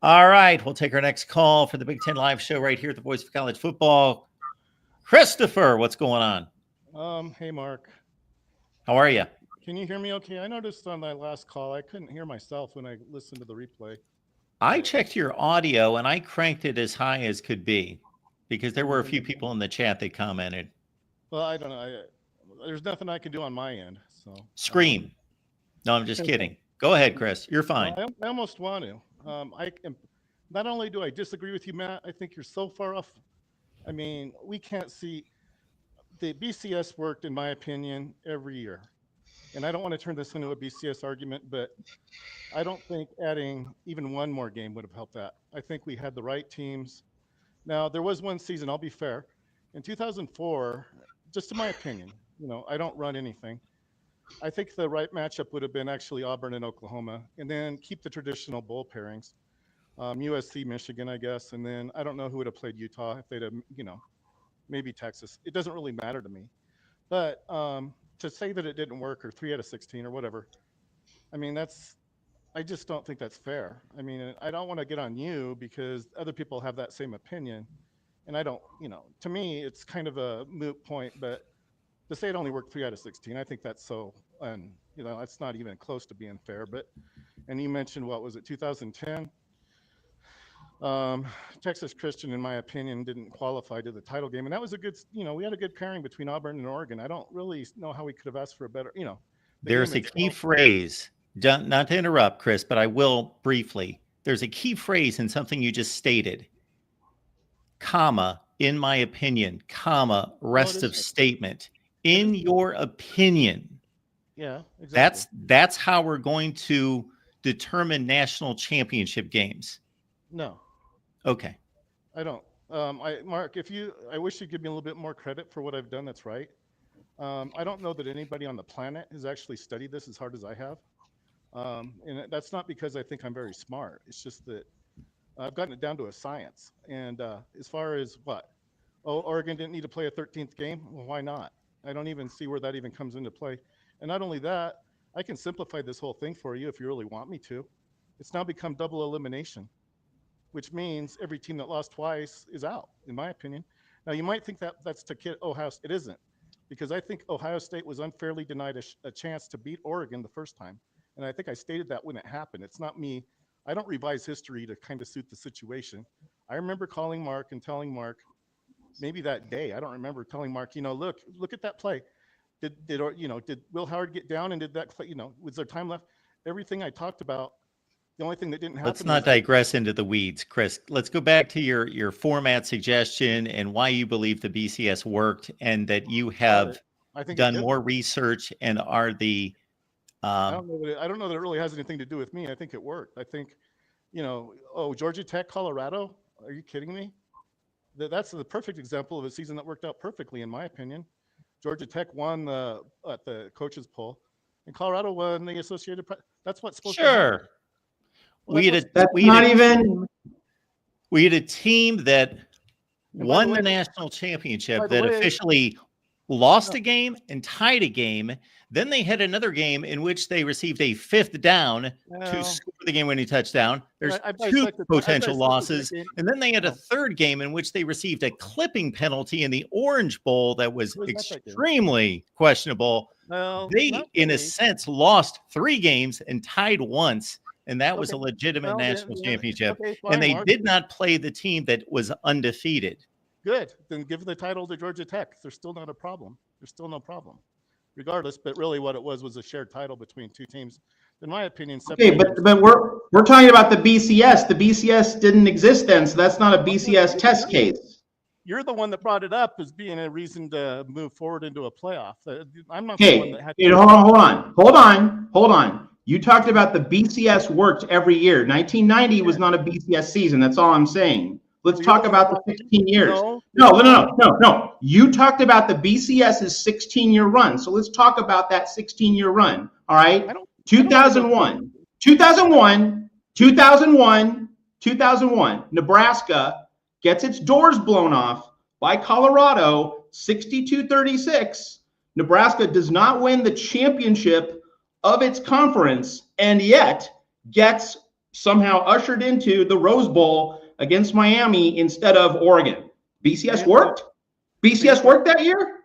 All right, we'll take our next call for the Big Ten Live Show right here at the Voice of College Football. Christopher, what's going on? Hey, Mark. How are you? Can you hear me okay? I noticed on that last call, I couldn't hear myself when I listened to the replay. I checked your audio, and I cranked it as high as could be because there were a few people in the chat that commented. Well, I don't know. There's nothing I can do on my end. So Scream. No, I'm just kidding. Go ahead, Chris. You're fine. I almost want to. Not only do I disagree with you, Matt, I think you're so far off. I mean, we can't see. The BCS worked, in my opinion, every year. And I don't want to turn this into a BCS argument, but I don't think adding even one more game would have helped that. I think we had the right teams. Now, there was one season, I'll be fair. In 2004, just in my opinion, I don't run anything. I think the right matchup would have been actually Auburn and Oklahoma, and then keep the traditional bowl pairings. USC, Michigan, I guess, and then I don't know who would have played Utah if they'd have, maybe Texas. It doesn't really matter to me. But to say that it didn't work, or 3 out of 16 or whatever, I mean, I just don't think that's fair. I mean, I don't want to get on you because other people have that same opinion, and I don't, to me, it's kind of a moot point, but to say it only worked 3 out of 16, I think that's so, and that's not even close to being fair. And you mentioned, what was it, 2010? Texas Christian, in my opinion, didn't qualify to the title game, and that was a good, we had a good pairing between Auburn and Oregon. I don't really know how we could have asked for a better, There's a key phrase, not to interrupt, Chris, but I will briefly. There's a key phrase in something you just stated, comma, in my opinion, comma, rest of statement. In your opinion. Yeah, exactly. That's how we're going to determine national championship games. No. Okay. I don't. Mark, I wish you'd give me a little bit more credit for what I've done. That's right. I don't know that anybody on the planet has actually studied this as hard as I have. And that's not because I think I'm very smart. It's just that I've gotten it down to a science. And as far as Oregon didn't need to play a 13th game? Well, why not? I don't even see where that even comes into play. And not only that, I can simplify this whole thing for you if you really want me to. It's now become double elimination, which means every team that lost twice is out, in my opinion. Now, you might think that that's to kid Ohio State. It isn't, because I think Ohio State was unfairly denied a chance to beat Oregon the first time. And I think I stated that when it happened. It's not me. I don't revise history to kind of suit the situation. I remember calling Mark and telling Mark, maybe that day, I don't remember, telling Mark, look at that play. Did Will Howard get down, and did that play, was there time left? Everything I talked about, the only thing that didn't happen. Let's not digress into the weeds, Chris. Let's go back to your format suggestion and why you believe the BCS worked, and that you have done more research and are the. I don't know that it really has anything to do with me. I think it worked. I think, Georgia Tech, Colorado. Are you kidding me? That's the perfect example of a season that worked out perfectly, in my opinion. Georgia Tech won at the coaches poll, and Colorado won the Associated Press. That's what's supposed to happen. Well, we had a team that won the national championship that officially lost a game and tied a game. Then they had another game in which they received a fifth down to score the game-winning touchdown. There's two potential losses. And then they had a third game in which they received a clipping penalty in the Orange Bowl that was extremely questionable. They, in a sense, lost 3 games and tied once. And that was a legitimate national championship. And they did not play the team that was undefeated. Good. Then give the title to Georgia Tech. There's still not a problem. There's still no problem. Regardless, but really what it was a shared title between two teams. In my opinion, okay, but we're talking about the BCS. The BCS didn't exist then, so that's not a BCS test case. You're the one that brought it up as being a reason to move forward into a playoff. I'm not the one that had to hold on. You talked about the BCS worked every year. 1990 was not a BCS season. That's all I'm saying. Let's talk about the 16 years. No. You talked about the BCS's 16-year run. So let's talk about that 16-year run. All right. 2001. Nebraska gets its doors blown off by Colorado, 62-36. Nebraska does not win the championship of its conference, and yet gets somehow ushered into the Rose Bowl against Miami instead of Oregon. BCS worked? BCS worked that year?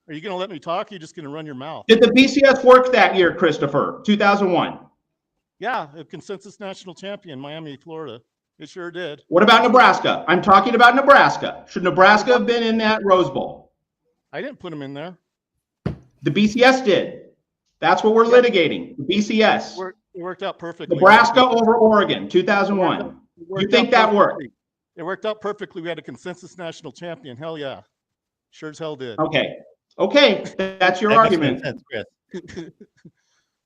Are you going to let me talk? Or are you just going to run your mouth? Did the BCS work that year, Christopher? 2001? Yeah, a consensus national champion, Miami, Florida. It sure did. What about Nebraska? I'm talking about Nebraska. Should Nebraska have been in that Rose Bowl? I didn't put them in there. The BCS did. That's what we're litigating. The BCS. It worked out perfectly. Nebraska over Oregon, 2001. You think that worked? It worked out perfectly. We had a consensus national champion. Hell yeah. Sure as hell did. Okay. That's your argument. Sense, Chris.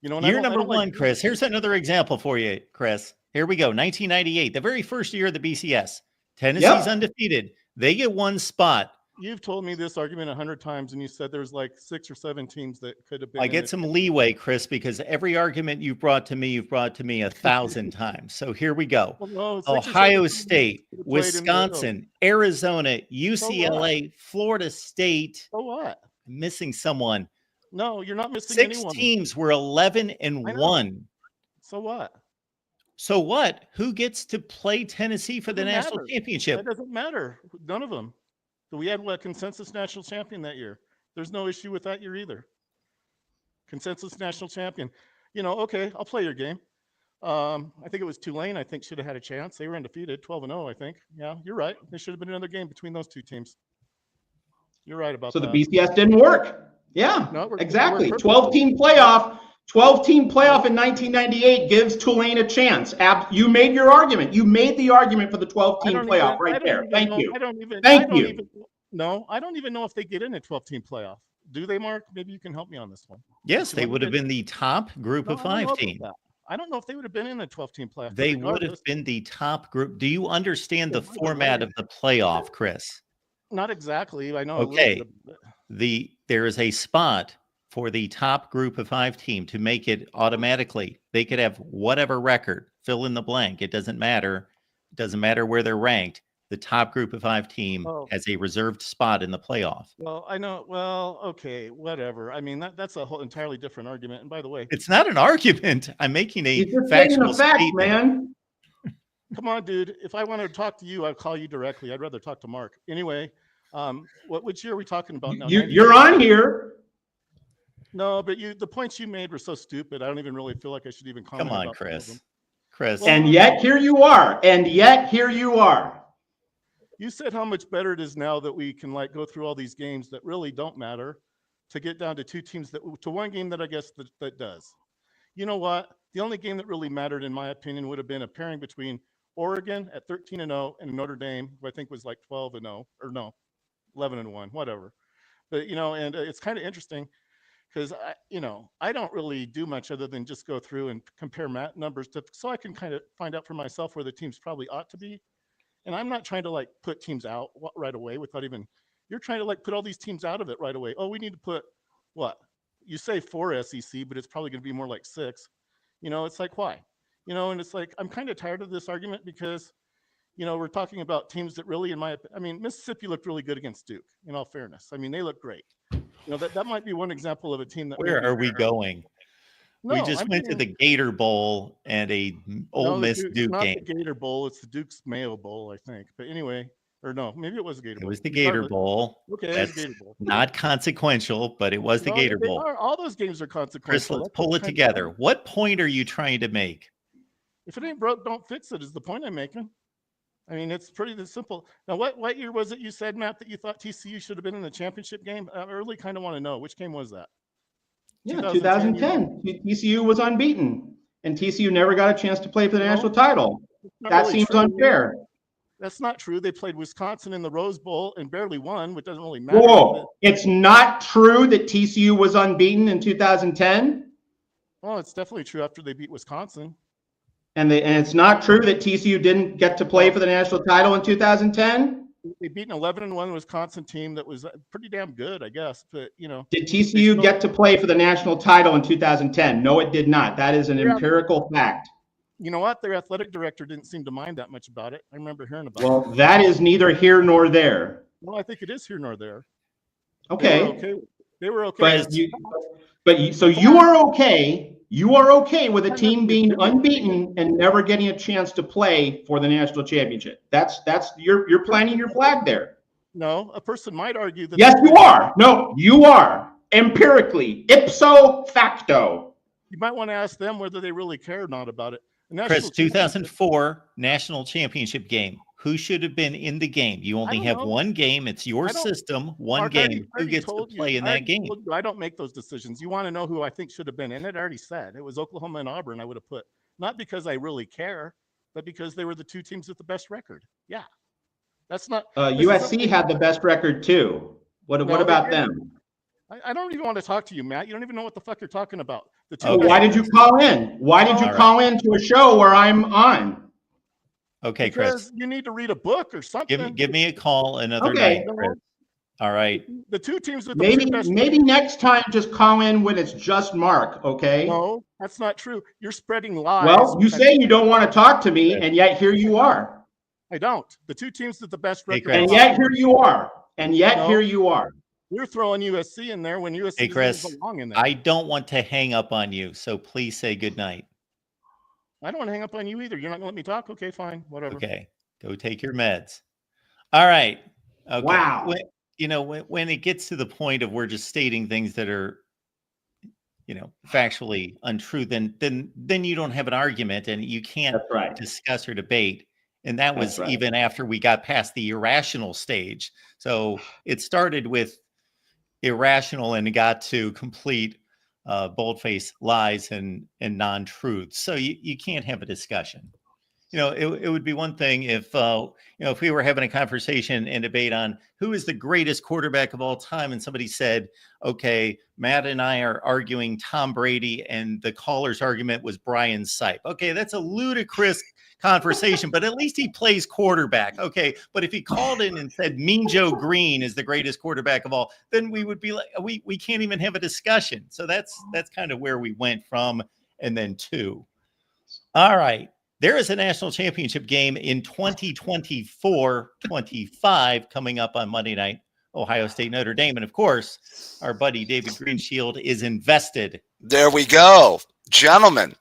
Year number one, Chris. Here's another example for you, Chris. Here we go. 1998, the very first year of the BCS. Tennessee's undefeated. They get one spot. You've told me this argument 100 times, and you said there's like 6 or 7 teams that could have been. I get some leeway, Chris, because every argument you've brought to me 1,000 times. So here we go. Ohio State, Wisconsin, Arizona, UCLA, Florida State. So what? I'm missing someone. No, you're not missing 6 anyone. teams were 11-1. So what? So what? Who gets to play Tennessee for the national championship? That doesn't matter. None of them. We had a consensus national champion that year. There's no issue with that year either. Consensus national champion. Okay, I'll play your game. I think it was Tulane. I think should have had a chance. They were undefeated, 12-0. I think. Yeah, you're right. There should have been another game between those two teams. You're right about that. So the BCS didn't work. Yeah, exactly. 12-team playoff. 12-team playoff in 1998 gives Tulane a chance. You made your argument. You made the argument for the 12-team playoff right there. Thank you. No, I don't even know if they get in a 12-team playoff. Do they, Mark? Maybe you can help me on this one. Yes, they would have been the top group of 5 team. I don't know if they would have been in a 12-team playoff. They would have been the top group. Do you understand the format of the playoff, Chris? Not exactly. I know. Okay. There is a spot for the top group of 5 team to make it automatically. They could have whatever record, fill in the blank. It doesn't matter. It doesn't matter where they're ranked. the top group of 5 team has a reserved spot in the playoff. Well, I know. Well, okay, whatever. I mean, that's a whole entirely different argument. And by the way, it's not an argument. I'm making a He's just factual stating a fact, statement. man. come on, dude. If I wanted to talk to you, I'd call you directly. Which year are we talking about now? You're on here. No, but the points you made were so stupid. I don't even really feel like I should even comment. Come on, about Chris. And yet here you are. You said how much better it is now that we can go through all these games that really don't matter to get down to 2 teams to one game that I guess that does. You know what? The only game that really mattered, in my opinion, would have been a pairing between Oregon at 13-0 and Notre Dame, who I think was 12-0 or no, 11-1, whatever. But and it's kind of interesting because I don't really do much other than just go through and compare numbers so I can kind of find out for myself where the teams probably ought to be. And I'm not trying to put teams out right away without even, you're trying to put all these teams out of it right away. Oh, we need to put what? You say 4 SEC, but it's probably going to be more like 6. It's why? And it's I'm kind of tired of this argument because, we're talking about teams that really, Mississippi looked really good against Duke, in all fairness. They look great. That might be one example of a team that. Where are we going? No, we just went to the Gator Bowl and a Ole Miss Duke not game. The Gator Bowl, it's the Duke's Mayo Bowl, I think. But anyway, or no, maybe it was the Gator Bowl. It was the Gator Bowl. Okay, that's Gator Bowl. Not consequential, but it was the Gator Bowl. All those games are consequential. Chris, let's pull it together. What point are you trying to make? If it ain't broke, don't fix it. Is the point I'm making? It's pretty simple. Now, what year was it you said, Matt, that you thought TCU should have been in the championship game? I really kind of want to know which game was that. Yeah, 2010. TCU was unbeaten, and TCU never got a chance to play for the national title. That really seems unfair. That's not true. They played Wisconsin in the Rose Bowl and barely won, which doesn't really matter. Whoa, it's not true that TCU was unbeaten in 2010? Well, it's definitely true after they beat Wisconsin. And it's not true that TCU didn't get to play for the national title in 2010? They beat an 11-1 Wisconsin team that was pretty damn good, I guess. But did TCU get to play for the national title in 2010? No, it did not. That is an empirical fact. You know what? Their athletic director didn't seem to mind that much about it. I remember hearing about it. Well, that is neither here nor there. Well, I think it is here nor there. Okay. They were okay. So you are okay. You are okay with a team being unbeaten and never getting a chance to play for the national championship. That's you're planting your flag there. No, a person might argue that. Yes, you are. No, you are. Empirically, ipso facto. You might want to ask them whether they really care or not about it. Chris, 2004 national championship game. Who should have been in the game? You only have one game. It's your system. One game. Who gets to play in that game? I don't make those decisions. You want to know who I think should have been in it? I already said it was Oklahoma and Auburn. I would have put, not because I really care, but because they were the 2 teams with the best record. Yeah, that's not. USC had the best record too. What about them? I don't even want to talk to you, Matt. You don't even know what the fuck you're talking about. Why did you call in? Why did you call in to a show where I'm on? Okay, because Chris. You need to read a book or something. Give me a call another night, Chris. All right. The 2 teams with maybe next time just call in when it's just Mark, okay? No, that's not true. You're spreading lies. Well, you say you don't want to talk to me, and yet here you are. I don't. The 2 teams with the best record. And yet here you are. Here you are. You're throwing USC in there when USC doesn't belong in there. I don't want to hang up on you, so please say good night. I don't want to hang up on you either. You're not going to let me talk? Okay, fine. Whatever. Okay. Go take your meds. All right. Okay. Wow. When it gets to the point of we're just stating things that are, factually untrue, then you don't have an argument and you can't discuss or debate. And that was even after we got past the irrational stage. So it started with irrational and it got to complete bold-faced lies and non-truths. So you can't have a discussion. It would be one thing if we were having a conversation and debate on who is the greatest quarterback of all time, and somebody said, okay, Matt and I are arguing Tom Brady, and the caller's argument was Brian Sipe. Okay, that's a ludicrous conversation, but at least he plays quarterback. Okay, but if he called in and said Mean Joe Green is the greatest quarterback of all, then we would be like, we can't even have a discussion. So that's kind of where we went from and then to. All right. There is a national championship game in 2024-25 coming up on Monday night, Ohio State, Notre Dame. And of course, our buddy David Greenshield is invested. There we go. Gentlemen,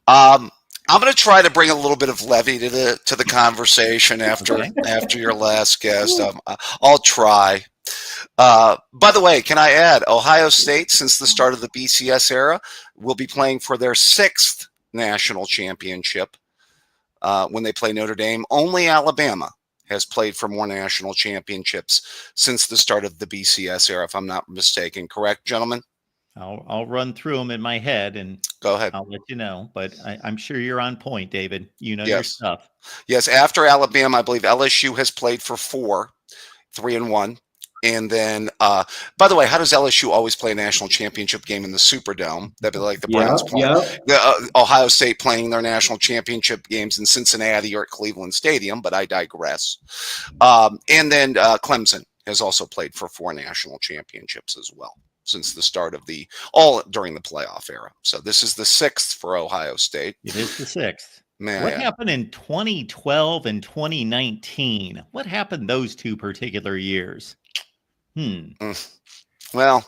I'm going to try to bring a little bit of levity to the conversation after your last guest. I'll try. By the way, can I add, Ohio State, since the start of the BCS era, will be playing for their 6th national championship when they play Notre Dame. Only Alabama has played for more national championships since the start of the BCS era, if I'm not mistaken. Correct, gentlemen? I'll run through them in my head and go ahead. I'll let you know, but I'm sure you're on point, David. You know Yes. your stuff. Yes, after Alabama, I believe LSU has played for 4, 3-1. And then, by the way, how does LSU always play a national championship game in the Superdome? That'd be like the Browns playing. Ohio State playing their national championship games in Cincinnati or at Cleveland Stadium, but I digress. And then Clemson has also played for 4 national championships as well since the start of all during the playoff era. So this is the 6th for Ohio State. It is the 6th. Man, what happened in 2012 and 2019? What happened those 2 particular years? Well,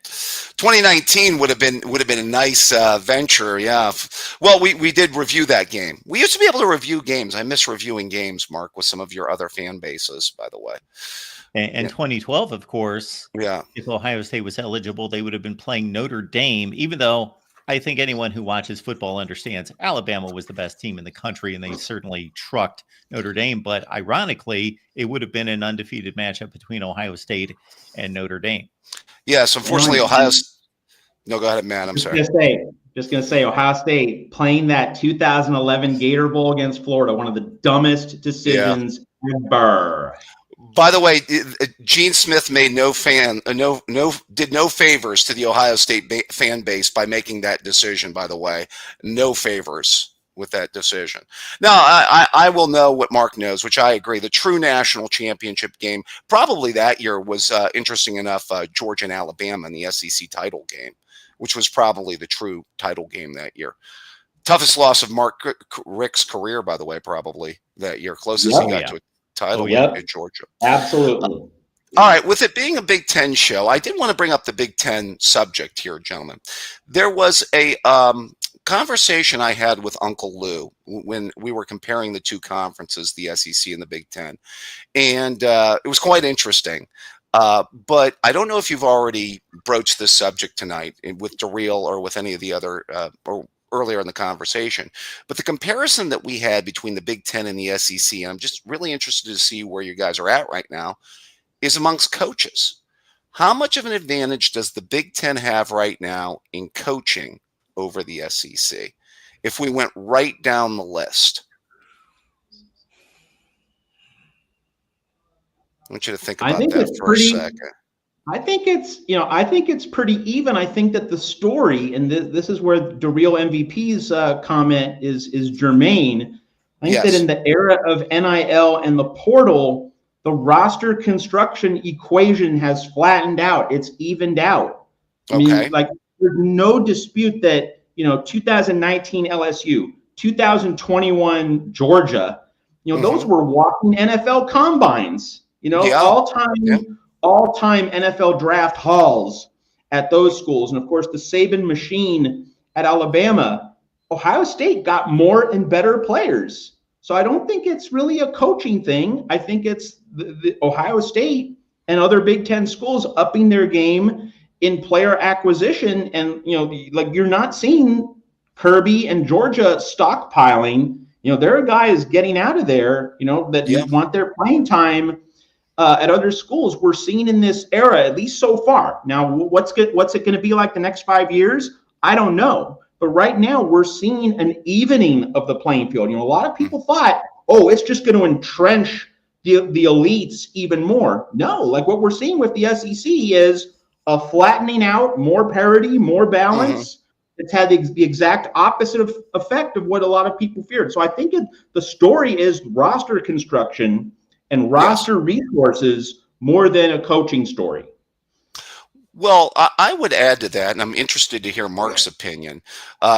2019 would have been a nice venture. Yeah. Well, we did review that game. We used to be able to review games. I miss reviewing games, Mark, with some of your other fan bases, by the way. And 2012, of course. Yeah. If Ohio State was eligible, they would have been playing Notre Dame, even though I think anyone who watches football understands Alabama was the best team in the country, and they certainly trucked Notre Dame. But ironically, it would have been an undefeated matchup between Ohio State and Notre Dame. Yes, unfortunately, No, go ahead, man. I'm sorry. Just gonna say, Ohio State playing that 2011 Gator Bowl against Florida, one of the dumbest decisions ever. By the way, Gene Smith made did no favors to the Ohio State fan base by making that decision. By the way, no favors with that decision. Now, I will know what Mark knows, which I agree. The true national championship game probably that year was interesting enough. Georgia and Alabama in the SEC title game, which was probably the true title game that year. Toughest loss of Mark Richt's career, by the way, probably that year. Closest he got to a title in Georgia. Absolutely. All right. With it being a Big Ten show, I did want to bring up the Big Ten subject here, gentlemen. There was a conversation I had with Uncle Lou when we were comparing the 2 conferences, the SEC and the Big Ten. And it was quite interesting. But I don't know if you've already broached this subject tonight with DeReal or with any of the other or earlier in the conversation. But the comparison that we had between the Big Ten and the SEC, and I'm just really interested to see where you guys are at right now, is amongst coaches. How much of an advantage does the Big Ten have right now in coaching over the SEC? If we went right down the list. I want you to think about that for a second. I think it's pretty even. I think that the story, and this is where DeReal MVP's comment is germane. I think that in the era of NIL and the portal, the roster construction equation has flattened out. It's evened out. I mean, like, there's no dispute that, 2019 LSU, 2021 Georgia, those were walking NFL combines, all-time NFL draft hauls at those schools. And of course, the Saban machine at Alabama. Ohio State got more and better players. So I don't think it's really a coaching thing. I think it's the Ohio State and other Big Ten schools upping their game in player acquisition. And, you're not seeing Kirby and Georgia stockpiling. There are guys getting out of there, that want their playing time at other schools. We're seeing in this era, at least so far. Now, what's it going to be like the next 5 years? I don't know. But right now, we're seeing an evening of the playing field. A lot of people thought, it's just going to entrench the elites even more. No, like what we're seeing with the SEC is a flattening out, more parity, more balance. It's had the exact opposite effect of what a lot of people feared. So I think the story is roster construction and roster resources more than a coaching story. Well, I would add to that, and I'm interested to hear Mark's opinion,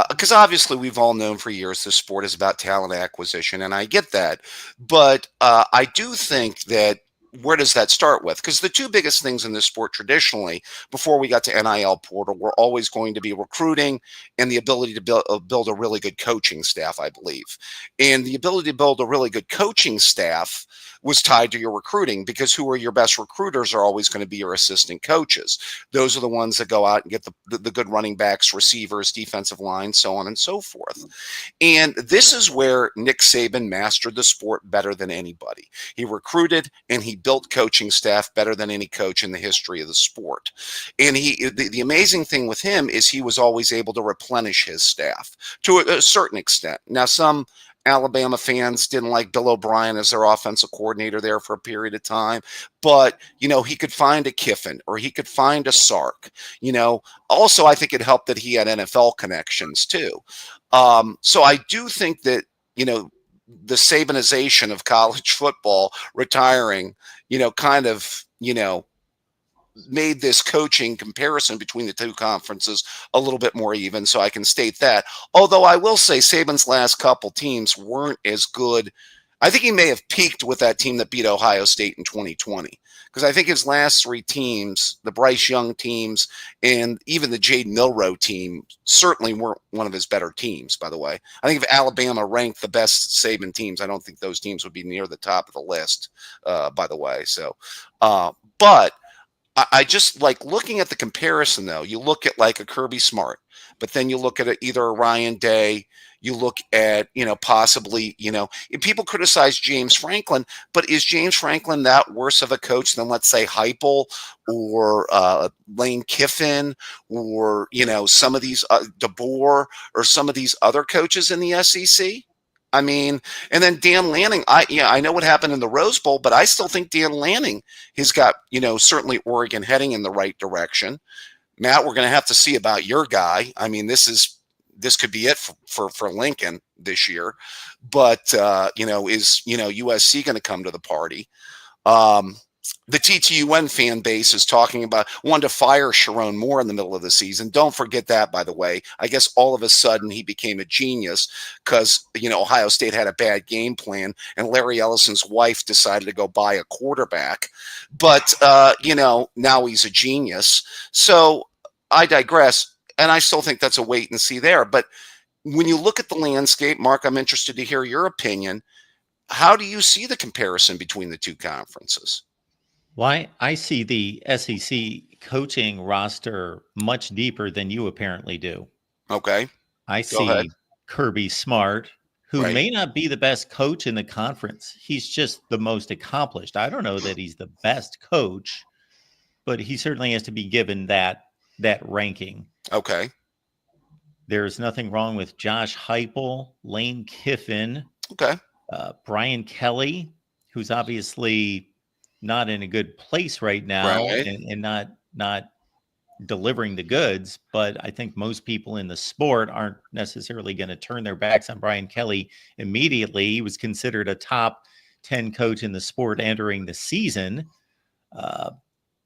because obviously we've all known for years this sport is about talent acquisition, and I get that. But I do think that where does that start with? Because the two biggest things in this sport traditionally, before we got to NIL portal, were always going to be recruiting and the ability to build a really good coaching staff, I believe. And the ability to build a really good coaching staff was tied to your recruiting, because who are your best recruiters are always going to be your assistant coaches. Those are the ones that go out and get the good running backs, receivers, defensive line, so on and so forth. And this is where Nick Saban mastered the sport better than anybody. He recruited and he built coaching staff better than any coach in the history of the sport. And the amazing thing with him is he was always able to replenish his staff to a certain extent. Now, some Alabama fans didn't like Bill O'Brien as their offensive coordinator there for a period of time, but he could find a Kiffin or he could find a Sark. Also I think it helped that he had NFL connections too. So I do think that the Sabanization of college football, retiring, kind of made this coaching comparison between the two conferences a little bit more even, so I can state that. Although I will say Saban's last couple teams weren't as good. I think he may have peaked with that team that beat Ohio State in 2020, because I think his last three teams, the Bryce Young teams and even the Jade Milroe team, certainly weren't one of his better teams, by the way. I think if Alabama ranked the best Saban teams, I don't think those teams would be near the top of the list, by the way. So, but I just like looking at the comparison, though. You look at like a Kirby Smart, but then you look at either a Ryan Day. You look at, possibly, people criticize James Franklin, but is James Franklin that worse of a coach than, let's say, Heupel or Lane Kiffin or, some of these DeBoer or some of these other coaches in the SEC? I mean, and then Dan Lanning, I know what happened in the Rose Bowl, but I still think Dan Lanning has got, certainly Oregon heading in the right direction. Matt, we're going to have to see about your guy. I mean, this could be it for Lincoln this year, but is USC going to come to the party? The TTUN fan base is talking about wanting to fire Sharon Moore in the middle of the season. Don't forget that, by the way. I guess all of a sudden he became a genius because, Ohio State had a bad game plan and Larry Ellison's wife decided to go buy a quarterback. But, now he's a genius. So I digress. And I still think that's a wait and see there. But when you look at the landscape, Mark, I'm interested to hear your opinion. How do you see the comparison between the two conferences? Well, I see the SEC coaching roster much deeper than you apparently do. Okay. I see Kirby Smart, who may not be the best coach in the conference. He's just the most accomplished. I don't know that he's the best coach, but he certainly has to be given that ranking. Okay. There's nothing wrong with Josh Heupel, Lane Kiffin, Brian Kelly, who's obviously not in a good place right now, and not delivering the goods. But I think most people in the sport aren't necessarily going to turn their backs on Brian Kelly immediately. He was considered a top 10 coach in the sport entering the season.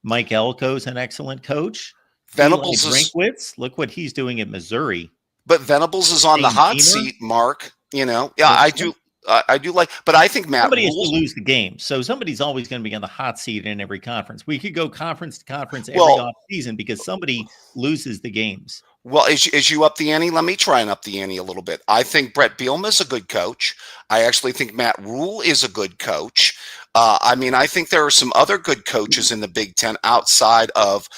Mike Elko's an excellent coach. Venables look what he's doing at Missouri. But Venables is on the hot seat, Mark. I do like, but I think Matt somebody has to lose the game, so somebody's always going to be on the hot seat in every conference. We could go conference to conference every off season because somebody loses the games. Well, as you up the ante, let me try and up the ante a little bit. I think Brett Bielema is a good coach. I actually think Matt Rule is a good coach. I think there are some other good coaches in the Big Ten outside of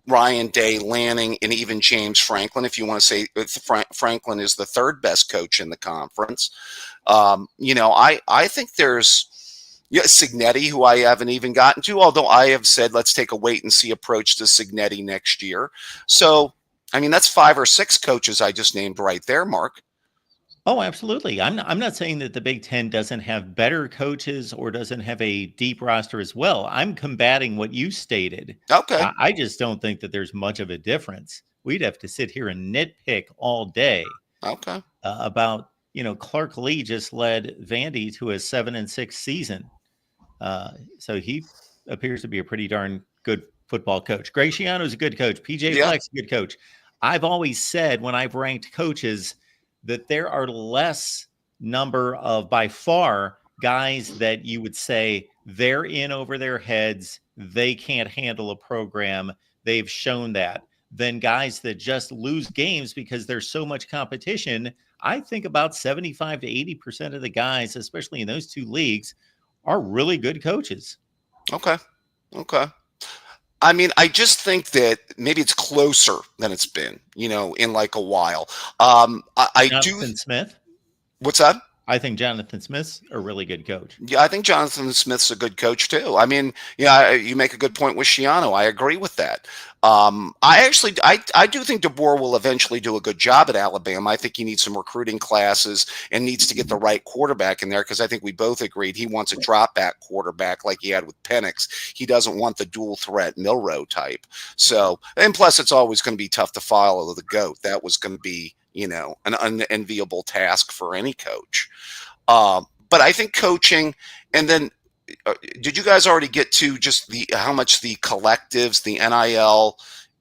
Ryan Day, Lanning, and even James Franklin. If you want to say Franklin is the third best coach in the conference. I think there's Signetti, who I haven't even gotten to, although I have said let's take a wait and see approach to Signetti next year. So, that's 5 or 6 coaches I just named right there, Mark. Oh, absolutely. I'm not saying that the Big Ten doesn't have better coaches or doesn't have a deep roster as well. I'm combating what you stated. Okay. I just don't think that there's much of a difference. We'd have to sit here and nitpick all day. Okay. About Clark Lee just led Vandy to a 7-6 season. So he appears to be a pretty darn good football coach. Greg Schiano is a good coach. PJ Yeah. Fleck's a good coach. I've always said when I've ranked coaches that there are less number of, by far, guys that you would say they're in over their heads. They can't handle a program. They've shown that. Than guys that just lose games because there's so much competition. I think about 75 to 80% of the guys, especially in those two leagues, are really good coaches. Okay. I mean, I just think that maybe it's closer than it's been, in like a while. I do. Jonathan Smith. What's that? I think Jonathan Smith's a really good coach. Yeah, I think Jonathan Smith's a good coach too. I mean, you make a good point with Schiano. I agree with that. I do think DeBoer will eventually do a good job at Alabama. I think he needs some recruiting classes and needs to get the right quarterback in there, because I think we both agreed he wants a drop back quarterback like he had with Penix. He doesn't want the dual threat Milroe type. So, and plus it's always going to be tough to follow the GOAT. That was going to be, an unenviable task for any coach. But I think coaching, and then did you guys already get to just how much the collectives, the NIL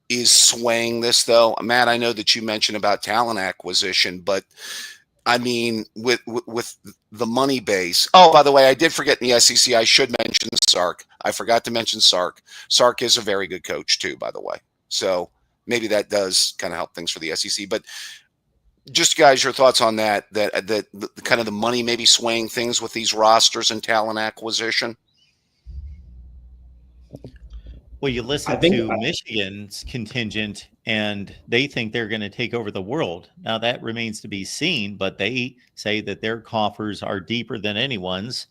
is swaying this though? Matt, I know that you mentioned about talent acquisition, but I mean, with the money base. Oh, by the way, I did forget in the SEC, I should mention Sark. I forgot to mention Sark. Sark is a very good coach too, by the way. So maybe that does kind of help things for the SEC, but just guys, your thoughts on that kind of the money maybe swaying things with these rosters and talent acquisition? Well, you listen to Michigan's contingent, and they think they're going to take over the world. Now, that remains to be seen, but they say that their coffers are deeper than anyone's.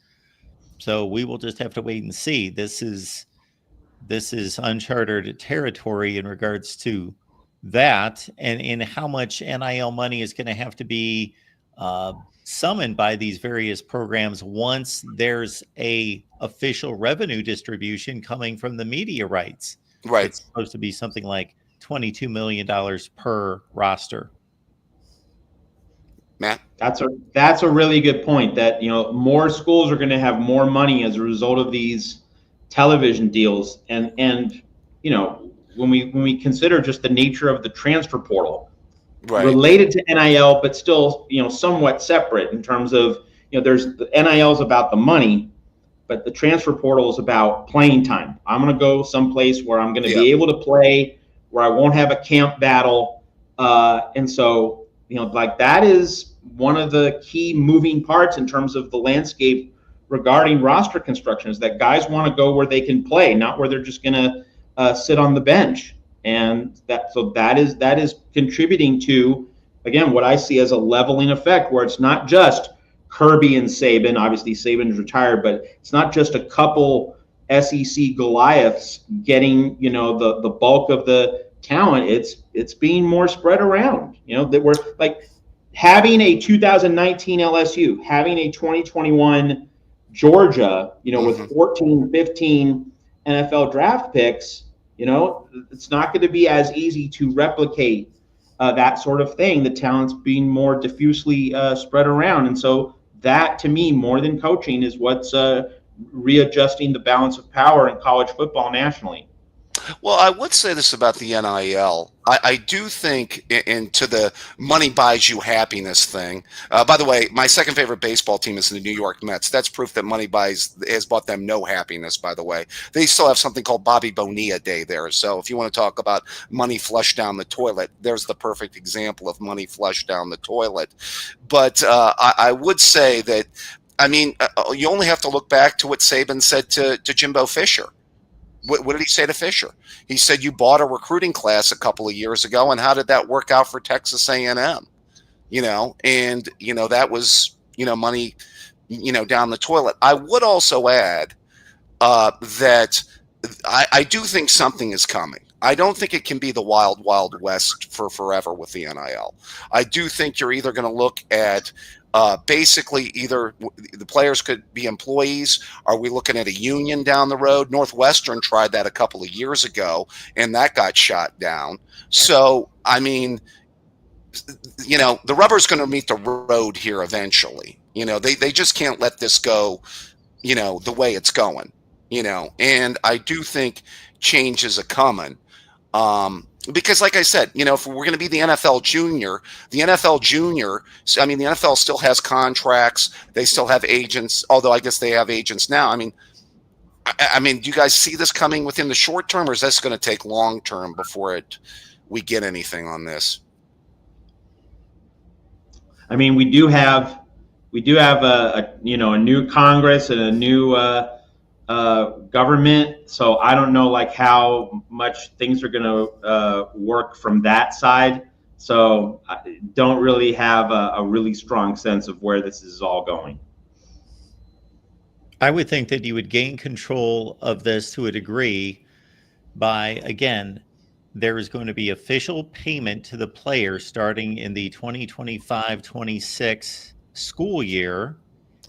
So we will just have to wait and see. This is uncharted territory in regards to that, and in how much NIL money is going to have to be summoned by these various programs once there's a official revenue distribution coming from the media rights. Right. It's supposed to be something like $22 million per roster. Matt? That's a really good point, that more schools are going to have more money as a result of these television deals, and when we consider just the nature of the transfer portal, right, related to NIL, but still, somewhat separate in terms of, there's the NIL is about the money, but the transfer portal is about playing time. I'm going to go someplace where I'm going to be able to play, where I won't have a camp battle. And so, like that is one of the key moving parts in terms of the landscape regarding roster construction, is that guys want to go where they can play, not where they're just going to sit on the bench. And that is contributing to, again, what I see as a leveling effect, where it's not just Kirby and Saban. Obviously Saban's retired, but it's not just a couple SEC Goliaths getting, the bulk of the talent. It's being more spread around, that we're like having a 2019 LSU, having a 2021 Georgia, with 14, 15 NFL draft picks. It's not going to be as easy to replicate that sort of thing. The talent's being more diffusely spread around. And so that, to me, more than coaching, is what's readjusting the balance of power in college football nationally. Well, I would say this about the NIL. I do think into the money buys you happiness thing. By the way, my second favorite baseball team is the New York Mets. That's proof that money buys has bought them no happiness, by the way. They still have something called Bobby Bonilla Day there. So if you want to talk about money flushed down the toilet, there's the perfect example of money flushed down the toilet. But I would say that, I mean, you only have to look back to what Saban said to Jimbo Fisher. What did he say to Fisher? He said, you bought a recruiting class a couple of years ago, and how did that work out for Texas A&M? And that was, money, down the toilet. I would also add that I do think something is coming. I don't think it can be the wild, wild west for forever with the NIL. I do think you're either going to look at basically either the players could be employees. Are we looking at a union down the road? Northwestern tried that a couple of years ago, and that got shot down. So, I mean, the rubber's going to meet the road here eventually. They just can't let this go, the way it's going. and I do think change is a coming. Because like I said, if we're going to be the NFL junior, the NFL still has contracts. They still have agents, although I guess they have agents now. I mean, do you guys see this coming within the short term, or is this going to take long term before we get anything on this? I mean, we do have a new Congress and a new government. So I don't know how much things are going to work from that side. So I don't really have a really strong sense of where this is all going. I would think that you would gain control of this to a degree by, again, there is going to be official payment to the players starting in the 2025-26 school year.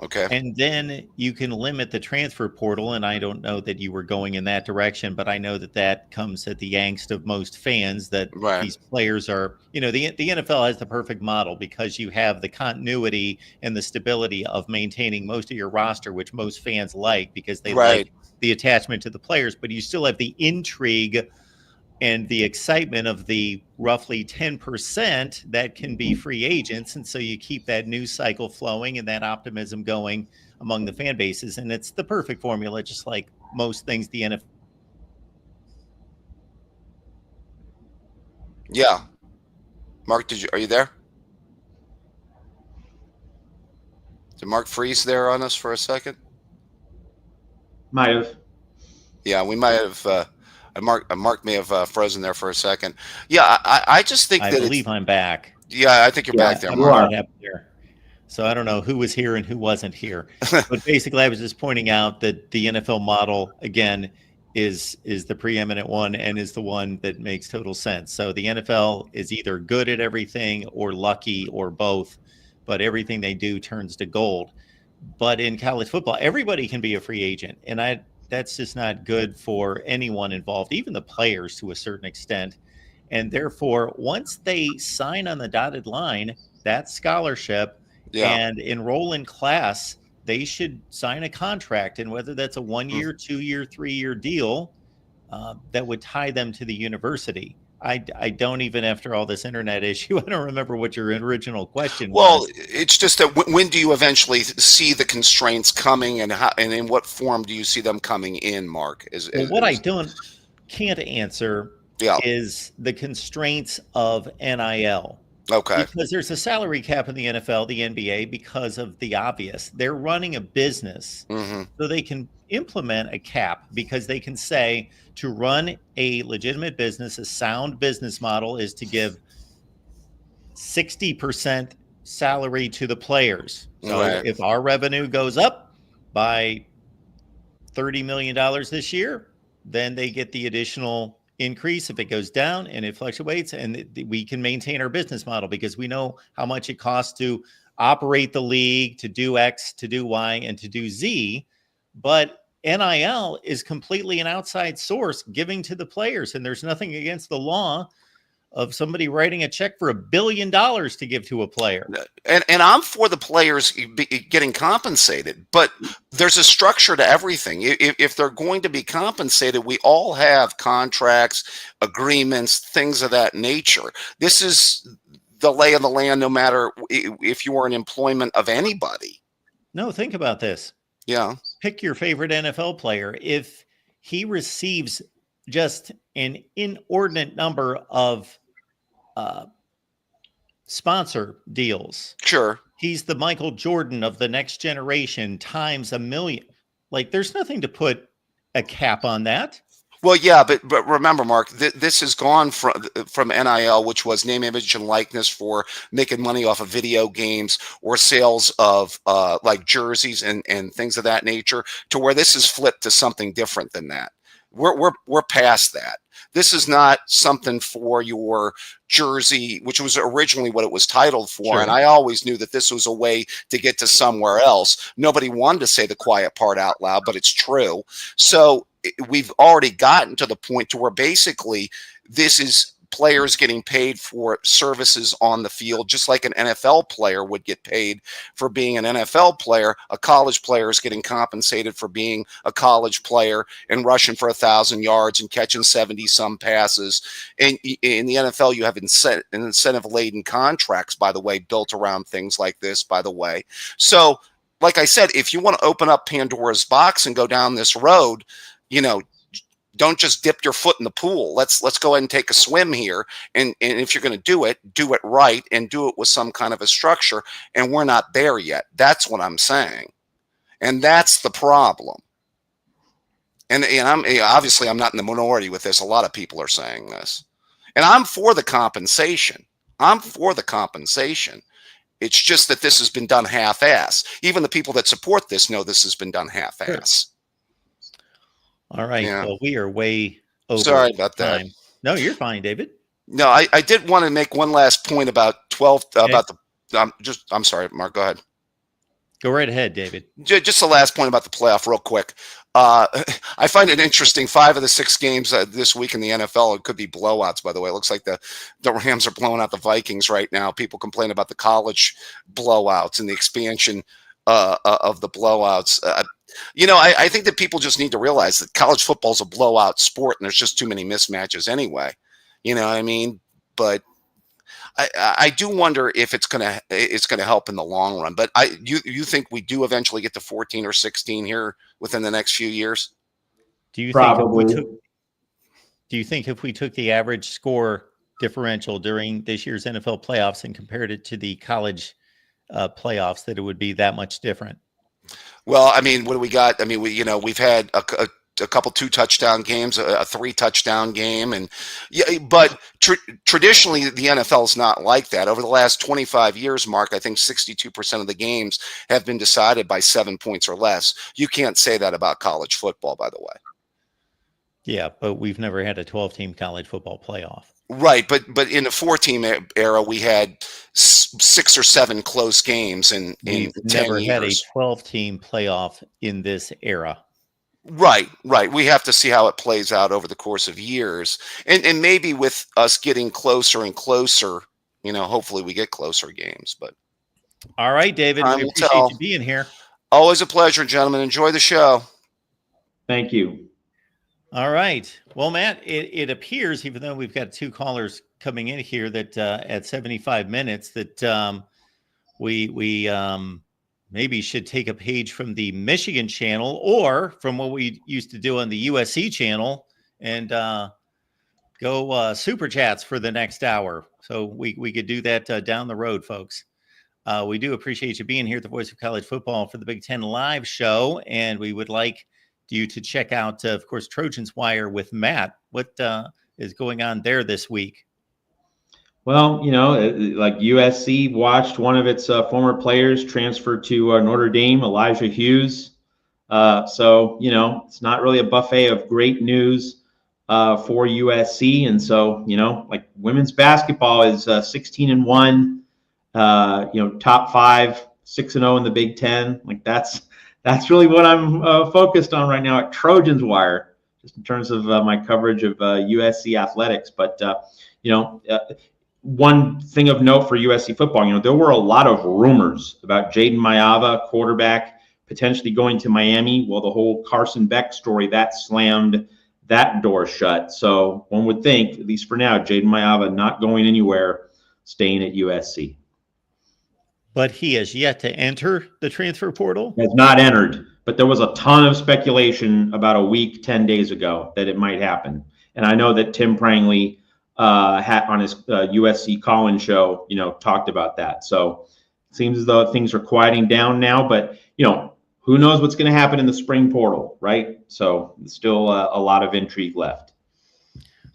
Okay. And then you can limit the transfer portal. And I don't know that you were going in that direction, but I know that comes at the angst of most fans that these players are, the NFL has the perfect model because you have the continuity and the stability of maintaining most of your roster, which most fans like because they like the attachment to the players, but you still have the intrigue and the excitement of the roughly 10% that can be free agents. And so you keep that news cycle flowing and that optimism going among the fan bases. And it's the perfect formula, just like most things the NFL. Yeah. Mark, are you there? Did Mark freeze there on us for a second? Might have. Yeah, we might have. Mark may have frozen there for a second. Yeah, I just think I believe I'm back. Yeah, I think you're back there, Mark. So I don't know who was here and who wasn't here. But basically, I was just pointing out that the NFL model, again, is the preeminent one and is the one that makes total sense. So the NFL is either good at everything or lucky or both, but everything they do turns to gold. But in college football, everybody can be a free agent. And that's just not good for anyone involved, even the players to a certain extent. And therefore, once they sign on the dotted line, that scholarship and enroll in class, they should sign a contract. And whether that's a 1 year, 2 year, 3 year deal that would tie them to the university. I don't even, after all this internet issue, I don't remember what your original question was. Well, it's just that when do you eventually see the constraints coming, and in what form do you see them coming in, Mark? What I can't answer is the constraints of NIL. Okay. Because there's a salary cap in the NFL, the NBA, because of the obvious. They're running a business, so they can implement a cap because they can say to run a legitimate business, a sound business model is to give 60% salary to the players. So if our revenue goes up by $30 million this year, then they get the additional increase if it goes down, and it fluctuates, and we can maintain our business model because we know how much it costs to operate the league, to do X, to do Y, and to do Z. But NIL is completely an outside source giving to the players, and there's nothing against the law of somebody writing a check for $1 billion to give to a player. And I'm for the players getting compensated, but there's a structure to everything. If they're going to be compensated, we all have contracts, agreements, things of that nature. This is the lay of the land, no matter if you are in employment of anybody. No, think about this. Yeah. Pick your favorite NFL player. If he receives just an inordinate number of sponsor deals. Sure. He's the Michael Jordan of the next generation times 1 million. Like, there's nothing to put a cap on that. Well, yeah, but remember, Mark, this has gone from NIL, which was name, image, and likeness for making money off of video games or sales of like jerseys and things of that nature, to where this is flipped to something different than that. We're past that. This is not something for your jersey, which was originally what it was titled for. Sure. And I always knew that this was a way to get to somewhere else. Nobody wanted to say the quiet part out loud, but it's true. So we've already gotten to the point to where basically this is players getting paid for services on the field, just like an NFL player would get paid for being an NFL player. A college player is getting compensated for being a college player and rushing for 1,000 yards and catching 70 some passes. And in the NFL, you have incentive-laden contracts, by the way, built around things like this, by the way. So, like I said, if you want to open up Pandora's box and go down this road, don't just dip your foot in the pool. Let's go ahead and take a swim here. And if you're going to do it right and do it with some kind of a structure. And we're not there yet. That's what I'm saying. And that's the problem. And I'm obviously I'm not in the minority with this. A lot of people are saying this. And I'm for the compensation. It's just that this has been done half-ass. Even the people that support this know this has been done half-ass. All right. Yeah. Well, we are way over. Sorry about time. That. No, you're fine, David. No, I did want to make one last point about 12. Okay. About the. I'm sorry, Mark. Go ahead. Go right ahead, David. Just the last point about the playoff, real quick. I find it interesting. 5 of the 6 games this week in the NFL, it could be blowouts, by the way. It looks like the Rams are blowing out the Vikings right now. People complain about the college blowouts and the expansion of the blowouts. I think that people just need to realize that college football is a blowout sport, and there's just too many mismatches anyway. You know what I mean? But I do wonder if it's gonna help in the long run. But you think we do eventually get to 14 or 16 here within the next few years? Do you think if we took the average score differential during this year's NFL playoffs and compared it to the college playoffs, that it would be that much different? Well, I mean, what do we got? I mean, we've had a couple 2-touchdown games, a 3-touchdown game, and but traditionally the NFL is not like that. Over the last 25 years, Mark, I think 62% of the games have been decided by 7 points or less. You can't say that about college football, by the way. Yeah, but we've never had a 12-team college football playoff. Right, but in the 4-team era, we had 6 or 7 close games, and we've never had a 12-team playoff in this era. Right. We have to see how it plays out over the course of years, and maybe with us getting closer and closer, hopefully we get closer games. But all right, David, we appreciate you being here. Always a pleasure, gentlemen. Enjoy the show. Thank you. All right. Well, Matt, it appears, even though we've got 2 callers coming in here, that at 75 minutes, that we maybe should take a page from the Michigan channel or from what we used to do on the USC channel and go super chats for the next hour. So we could do that down the road, folks. We do appreciate you being here at the Voice of College Football for the Big Ten Live show, and we would like you to check out, of course, Trojans Wire with Matt. What is going on there this week? Well, like USC watched one of its former players transfer to Notre Dame, Elijah Hughes. So, it's not really a buffet of great news for USC. And so, like women's basketball is 16-1, top 5, 6-0 in the Big Ten. Like that's really what I'm focused on right now at Trojans Wire, just in terms of my coverage of USC athletics. But, one thing of note for USC football, there were a lot of rumors about Jaden Mayava, quarterback, potentially going to Miami. Well, the whole Carson Beck story, that slammed that door shut. So one would think, at least for now, Jaden Mayava not going anywhere, staying at USC. But he has yet to enter the transfer portal? Has not entered, but there was a ton of speculation about a week, 10 days ago that it might happen. And I know that Tim Prangley had on his USC call-in show, talked about that. So it seems as though things are quieting down now, but, who knows what's going to happen in the spring portal, right? So still a lot of intrigue left.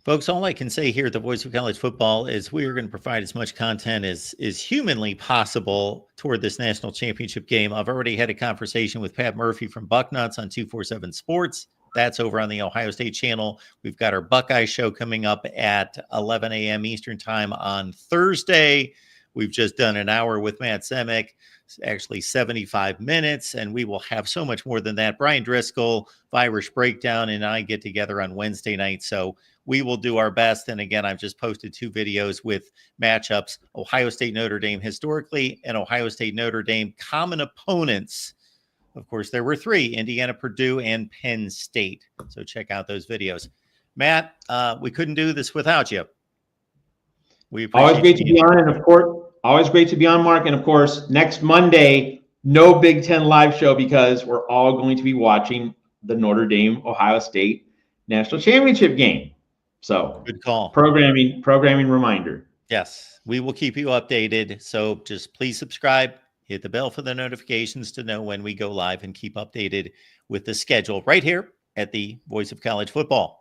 Folks, all I can say here at the Voice of College Football is we are going to provide as much content as is humanly possible toward this national championship game. I've already had a conversation with Pat Murphy from Bucknuts on 247 Sports. That's over on the Ohio State channel. We've got our Buckeye show coming up at 11 a.m. Eastern time on Thursday. We've just done an hour with Matt Semick, actually 75 minutes, and we will have so much more than that. Brian Driscoll, Irish Breakdown, and I get together on Wednesday night. So we will do our best. And again, I've just posted 2 videos with matchups, Ohio State, Notre Dame historically, and Ohio State, Notre Dame common opponents. Of course, there were 3, Indiana, Purdue, and Penn State. So check out those videos. Matt, we couldn't do this without you. We appreciate always great to be on, and of course, always great to be on, Mark. And of course, next Monday, no Big Ten live show because we're all going to be watching the Notre Dame Ohio State National Championship game. So good call. Programming reminder. Yes, we will keep you updated. So just please subscribe, hit the bell for the notifications to know when we go live, and keep updated with the schedule right here at the Voice of College Football.